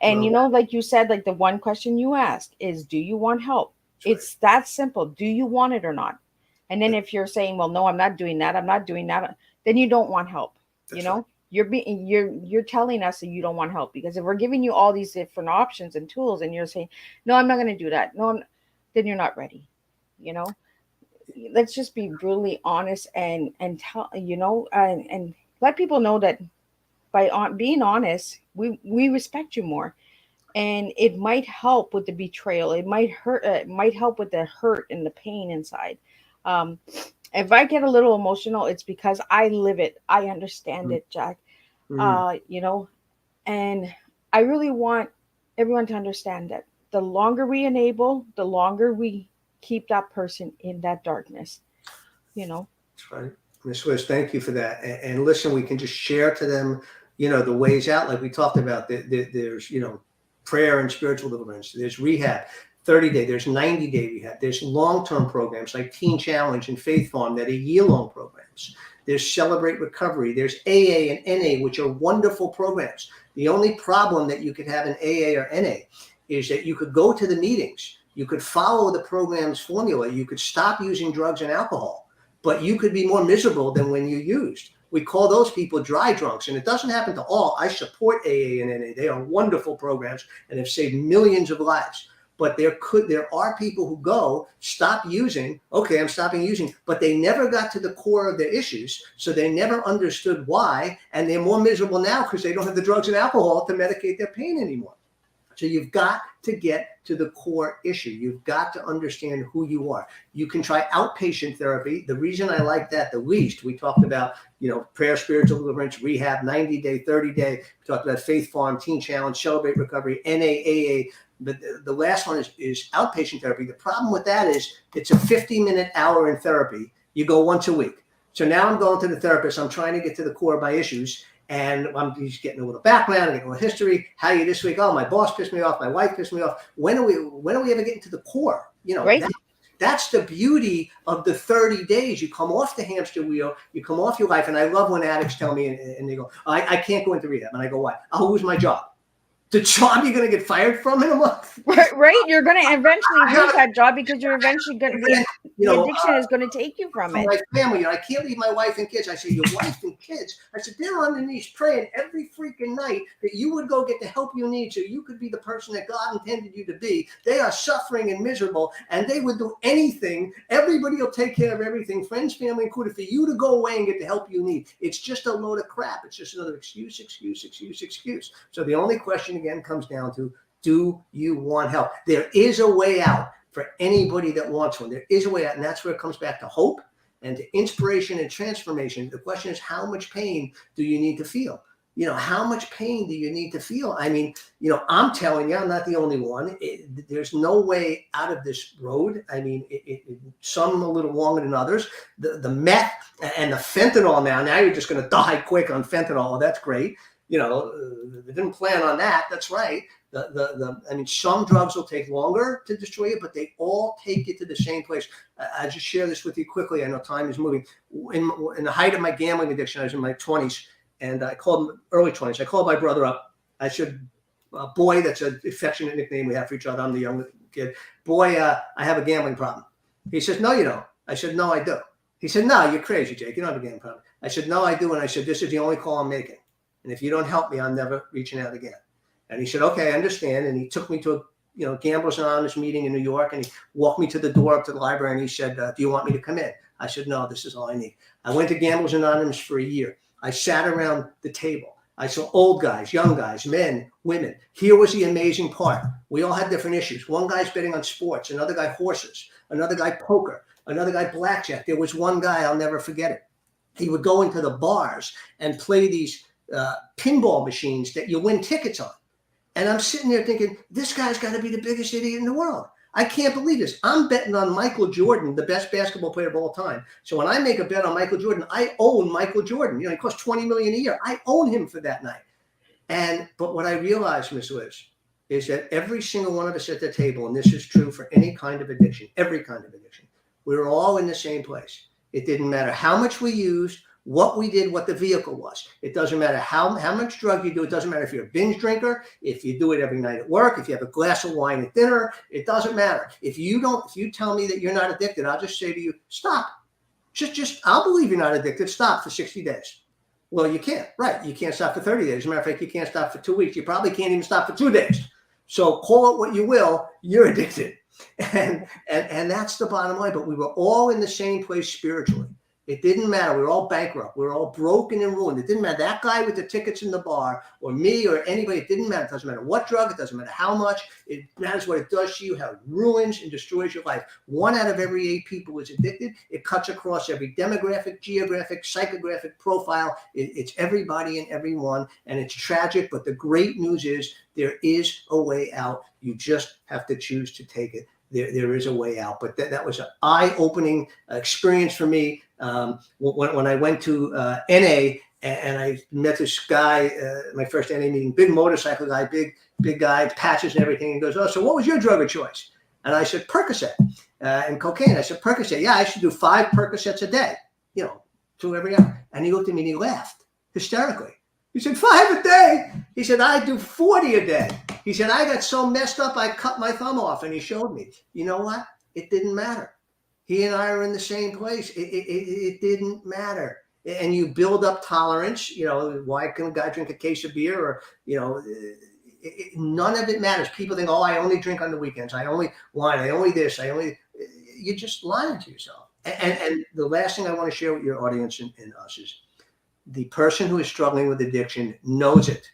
S2: And you
S3: Well,
S2: know, like you said, like the one question you ask is, do you want help?
S3: that's right.
S2: It's that simple. Do you want it or not? And then
S3: That-
S2: if you're saying, well, no, I'm not doing that, I'm not doing that, then you don't want help. You
S3: That's right.
S2: know, you're telling us that you don't want help, because if we're giving you all these different options and tools and you're saying, no, I'm not going to do that. No, then you're not ready. You know, let's just be brutally honest and tell, you know, and let people know that by being honest, we respect you more. And it might help with the betrayal, it might hurt, it might help with the hurt and the pain inside. um if I get a little emotional, it's because I live it, I understand
S3: Mm,
S2: it, Jack.
S3: mm,
S2: You know, and I really want everyone to understand that the longer we enable, the longer we keep that person in that darkness, you know.
S3: that's right. Miss Wiz, thank you for that. And listen, we can just share to them, you know, the ways out, like we talked about. There's, you know, prayer and spiritual deliverance. There's rehab, 30-day. There's 90-day rehab. There's long-term programs like Teen Challenge and Faith Farm that are year-long programs. There's Celebrate Recovery. There's AA and NA, which are wonderful programs. The only problem that you could have in AA or NA is that you could go to the meetings, you could follow the program's formula, you could stop using drugs and alcohol, but you could be more miserable than when you used. We call those people dry drunks, and it doesn't happen to all. I support AA and NA. They are wonderful programs and have saved millions of lives. But there are people who go, stop using, okay, I'm stopping using, but they never got to the core of their issues, so they never understood why, and they're more miserable now because they don't have the drugs and alcohol to medicate their pain anymore. So you've got to get to the core issue. You've got to understand who you are. You can try outpatient therapy. The reason I like that the least, we talked about, you know, prayer, spiritual deliverance, rehab, 90-day, 30-day. We talked about Faith Farm, Teen Challenge, Celebrate Recovery, NAAA. But the last one is outpatient therapy. The problem with that is it's a 50-minute hour in therapy. You go once a week. So now I'm going to the therapist. I'm trying to get to the core of my issues. And I'm just getting a little background, getting a little history. How are you this week? Oh, my boss pissed me off. My wife pissed me off. When are we ever getting to the core? You know,
S2: Right.
S3: that's the beauty of the 30 days. You come off the hamster wheel, you come off your life. And I love when addicts tell me, and they go, I can't go into rehab. And I go, why? I'll lose my job. The job you're going to get fired from in a month?
S2: Right? You're going to eventually lose that job because you're eventually going to,
S3: You
S2: the
S3: know,
S2: addiction is going to take you from it.
S3: my family, I can't leave my wife and kids. I said, your wife and kids? I said, they're on their knees praying every freaking night that you would go get the help you need so you could be the person that God intended you to be. They are suffering and miserable, and they would do anything. Everybody will take care of everything, friends, family included, for you to go away and get the help you need. It's just a load of crap. It's just another excuse. So the only question again comes down to, do you want help? There is a way out for anybody that wants one. There is a way out, and that's where it comes back to hope and to inspiration and transformation. The question is, how much pain do you need to feel? How much pain do you need to feel? I mean, I'm telling you, I'm not the only one. There's no way out of this road. I mean, some a little longer than others. The meth and the fentanyl now you're just going to die quick on fentanyl. Well, that's great. They didn't plan on that. That's right. I mean, some drugs will take longer to destroy you, but they all take you to the same place. I just share this with you quickly. I know time is moving. In the height of my gambling addiction, I was in my 20s, and early 20s. I called my brother up. I said, boy, that's an affectionate nickname we have for each other. I'm the young kid. Boy, I have a gambling problem. He says, no, you don't. I said, no, I do. He said, no, you're crazy, Jake. You don't have a gambling problem. I said, no, I do. And I said, this is the only call I'm making. And if you don't help me, I'm never reaching out again. And he said, okay, I understand. And he took me to a Gamblers Anonymous meeting in New York, and he walked me to the door up to the library, and he said, do you want me to come in? I said, no, this is all I need. I went to Gamblers Anonymous for a year. I sat around the table. I saw old guys, young guys, men, women. Here was the amazing part. We all had different issues. One guy's betting on sports, another guy horses, another guy poker, another guy blackjack. There was one guy, I'll never forget it. He would go into the bars and play these pinball machines that you win tickets on. And I'm sitting there thinking, this guy's got to be the biggest idiot in the world. I can't believe this. I'm betting on Michael Jordan, the best basketball player of all time. So when I make a bet on Michael Jordan, I own Michael Jordan. He costs $20 million a year. I own him for that night. But what I realized, Miss Liz, is that every single one of us at the table, and this is true for any kind of addiction, every kind of addiction, we were all in the same place. It didn't matter how much we used, what we did, what the vehicle was. It doesn't matter how much drug you do. It doesn't matter if you're a binge drinker, if you do it every night at work, if you have a glass of wine at dinner. It doesn't matter. If you tell me that you're not addicted, I'll just say to you, stop. I'll believe you're not addicted. Stop for 60 days. Well, you can't. Right. You can't stop for 30 days. As a matter of fact, you can't stop for 2 weeks. You probably can't even stop for 2 days. So call it what you will. You're addicted. And that's the bottom line. But we were all in the same place spiritually. It didn't matter. We were all bankrupt. We were all broken and ruined. It didn't matter. That guy with the tickets in the bar or me or anybody, it didn't matter. It doesn't matter what drug. It doesn't matter how much. It matters what it does to you, how it ruins and destroys your life. 1 out of every 8 people is addicted. It cuts across every demographic, geographic, psychographic profile. It's everybody and everyone, and it's tragic. But the great news is there is a way out. You just have to choose to take it. There is a way out. But that was an eye-opening experience for me. When I went to NA and I met this guy, my first NA meeting, big motorcycle guy, big guy, patches and everything. He goes, oh, so what was your drug of choice? And I said, Percocet and cocaine. I said, Percocet. Yeah, I should do 5 Percocets a day, 2 every hour. And he looked at me and he laughed hysterically. He said, 5 a day? He said, I do 40 a day. He said, I got so messed up, I cut my thumb off. And he showed me. You know what? It didn't matter. He and I are in the same place. It didn't matter. And you build up tolerance. Why can a guy drink a case of beer? Or, none of it matters. People think, oh, I only drink on the weekends. I only wine. I only this. You're just lying to yourself. And the last thing I want to share with your audience and us is the person who is struggling with addiction knows it.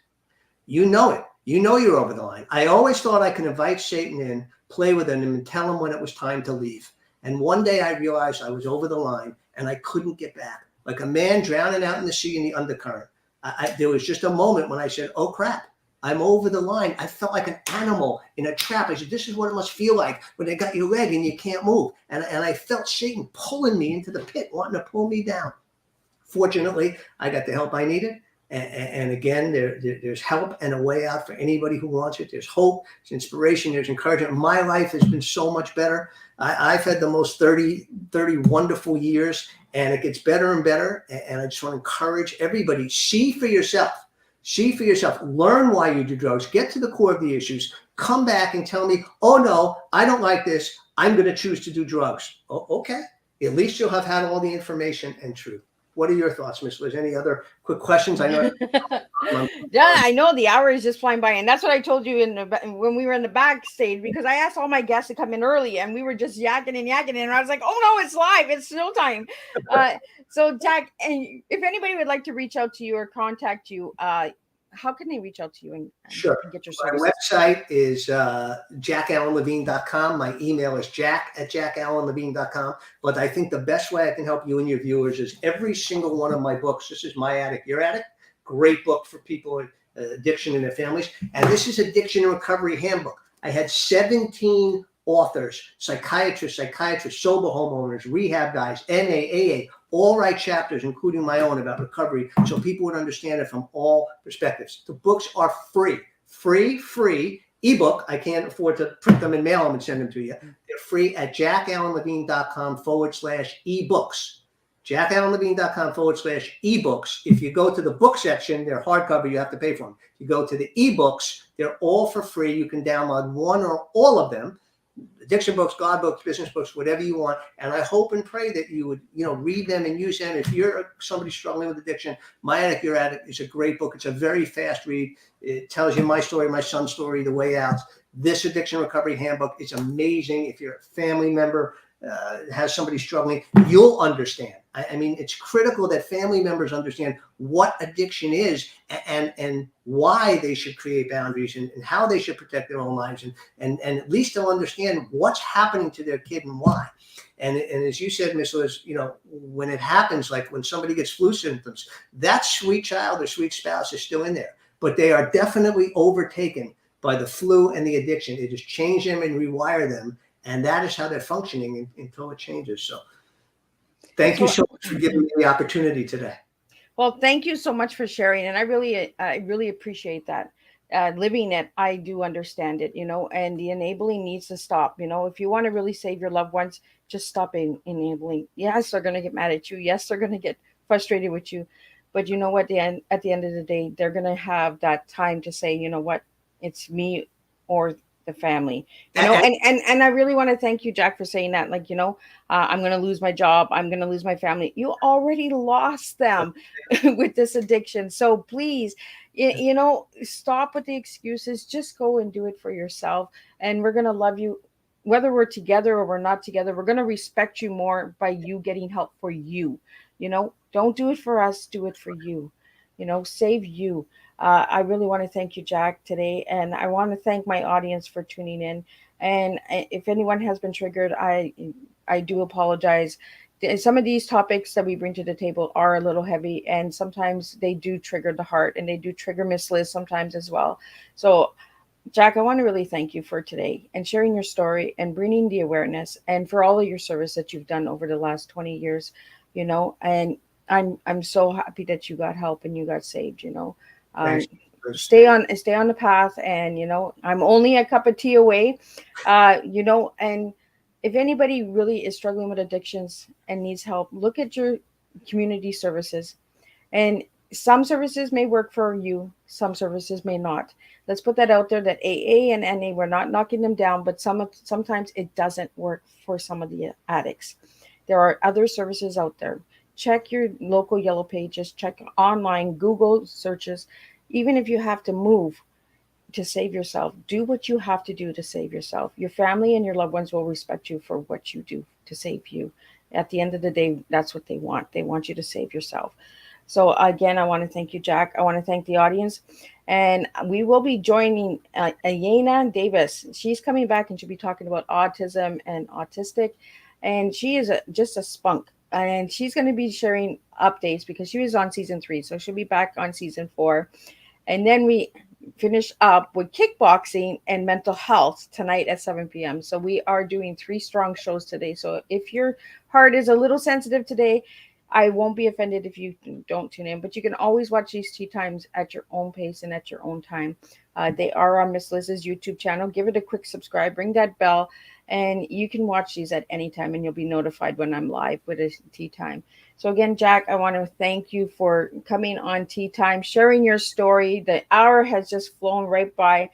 S3: You know it. You know you're over the line. I always thought I could invite Satan in, play with him, and tell him when it was time to leave. And one day I realized I was over the line and I couldn't get back. Like a man drowning out in the sea in the undercurrent. There was just a moment when I said, oh crap, I'm over the line. I felt like an animal in a trap. I said, this is what it must feel like when they got your leg and you can't move. And I felt Satan pulling me into the pit, wanting to pull me down. Fortunately, I got the help I needed. And again, there's help and a way out for anybody who wants it. There's hope, there's inspiration, there's encouragement. My life has been so much better. I've had the most 30 wonderful years, and it gets better and better. And I just want to encourage everybody, see for yourself. See for yourself, learn why you do drugs, get to the core of the issues, come back and tell me, oh no, I don't like this. I'm going to choose to do drugs. Oh, okay. At least you'll have had all the information and truth. What are your thoughts, Miss Liz? Any other quick questions? I know.
S2: Yeah, I know the hour is just flying by, and that's what I told you when we were in the backstage, because I asked all my guests to come in early, and we were just yakking, and I was like, "Oh no, it's live! It's still time." So, Jack, and if anybody would like to reach out to you or contact you, how can they reach out to you and
S3: Sure.
S2: get your
S3: My
S2: services?
S3: website is jackalanlevine.com. My email is jack@jackalanlevine.com. But I think the best way I can help you and your viewers is every single one of my books. This is My Addict Your Addict. Great book for people with addiction and their families. And this is Addiction and Recovery Handbook. I had 17 authors, psychiatrists, sober homeowners, rehab guys, NA, AA, all write chapters, including my own, about recovery, so people would understand it from all perspectives. The books are free. Ebook. I can't afford to print them and mail them and send them to you. They're free at jackalanlevine.com/ebooks. jackalanlevine.com/ebooks. If you go to the book section, they're hardcover, you have to pay for them. If you go to the ebooks, they're all for free. You can download one or all of them. Addiction books, God books, business books, whatever you want. And I hope and pray that you would, read them and use them. If you're somebody struggling with addiction, My Addict Your Addict is a great book. It's a very fast read. It tells you my story, my son's story, the way out. This Addiction Recovery Handbook is amazing. If you're a family member, has somebody struggling, you'll understand. I mean, it's critical that family members understand what addiction is and why they should create boundaries and how they should protect their own lives. And at least they'll understand what's happening to their kid and why. And as you said, Miss Liz, when it happens, like when somebody gets flu symptoms, that sweet child or sweet spouse is still in there, but they are definitely overtaken by the flu and the addiction. It just change them and rewire them. And that is how they're functioning until it changes. So thank you so much for giving me the opportunity today.
S2: Well, thank you so much for sharing. And I really appreciate that. Living it, I do understand it, and the enabling needs to stop. If you want to really save your loved ones, just stop enabling. Yes, they're going to get mad at you. Yes, they're going to get frustrated with you. But you know what? At the end of the day, they're going to have that time to say, you know what, it's me or the family, and I really want to thank you, Jack, for saying that. Like, I'm going to lose my job. I'm going to lose my family. You already lost them with this addiction. So please, stop with the excuses. Just go and do it for yourself. And we're going to love you, whether we're together or we're not together. We're going to respect you more by you getting help for you. Don't do it for us. Do it for you. Save you. I really want to thank you, Jack, today. And I want to thank my audience for tuning in. And if anyone has been triggered, I do apologize. Some of these topics that we bring to the table are a little heavy, and sometimes they do trigger the heart, and they do trigger Miss Liz sometimes as well. So, Jack, I want to really thank you for today and sharing your story and bringing the awareness, and for all of your service that you've done over the last 20 years, and I'm so happy that you got help and you got saved, stay on the path. And I'm only a cup of tea away, and if anybody really is struggling with addictions and needs help, look at your community services. And some services may work for you, some services may not. Let's put that out there, that AA and NA, we're not knocking them down, but sometimes it doesn't work for some of the addicts. There are other services out there. Check your local yellow pages, check online, Google searches. Even if you have to move to save yourself, do what you have to do to save yourself. Your family and your loved ones will respect you for what you do to save you. At the end of the day, that's what they want. They want you to save yourself. So again, I want to thank you, Jack. I want to thank the audience. And we will be joining Ayana Davis. She's coming back and she'll be talking about autism and autistic. And she is just a spunk. And she's going to be sharing updates because she was on season 3. So she'll be back on season 4. And then we finish up with kickboxing and mental health tonight at 7 p.m. So we are doing 3 strong shows today. So if your heart is a little sensitive today, I won't be offended if you don't tune in. But you can always watch these tea times at your own pace and at your own time. They are on Miss Liz's YouTube channel. Give it a quick subscribe. Ring that bell. And you can watch these at any time, and you'll be notified when I'm live with a Tea Time. So again, Jack, I want to thank you for coming on Tea Time, sharing your story. The hour has just flown right by.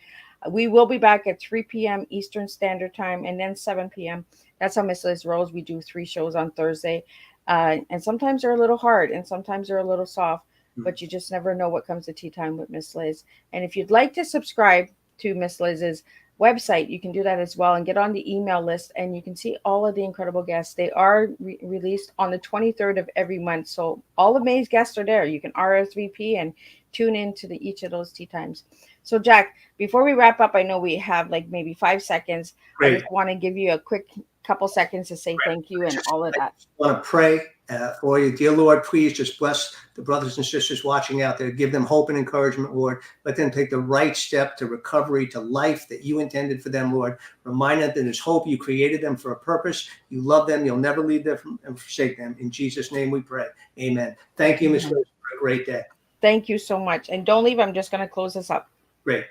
S2: We will be back at 3 p.m. Eastern Standard Time, and then 7 p.m. That's how Miss Liz rolls. We do 3 shows on Thursday. And sometimes they're a little hard, and sometimes they're a little soft, but you just never know what comes to Tea Time with Miss Liz. And if you'd like to subscribe to Miss Liz's website, you can do that as well and get on the email list, and you can see all of the incredible guests. They are released on the 23rd of every month, so all of May's guests are there. You can RSVP and tune in to each of those Tea Times. So Jack, before we wrap up, I know we have like maybe 5 seconds.
S3: Great.
S2: I just want to give you a quick couple seconds to say thank you and all of that.
S3: I want to pray for you. Dear Lord, please just bless the brothers and sisters watching out there. Give them hope and encouragement, Lord. Let them take the right step to recovery, to life that you intended for them, Lord. Remind them that there's hope. You created them for a purpose. You love them. You'll never leave them and forsake them. In Jesus' name we pray. Amen. Thank you, Ms. Liz, for a great day.
S2: Thank you so much. And don't leave. I'm just going to close this up.
S3: Great.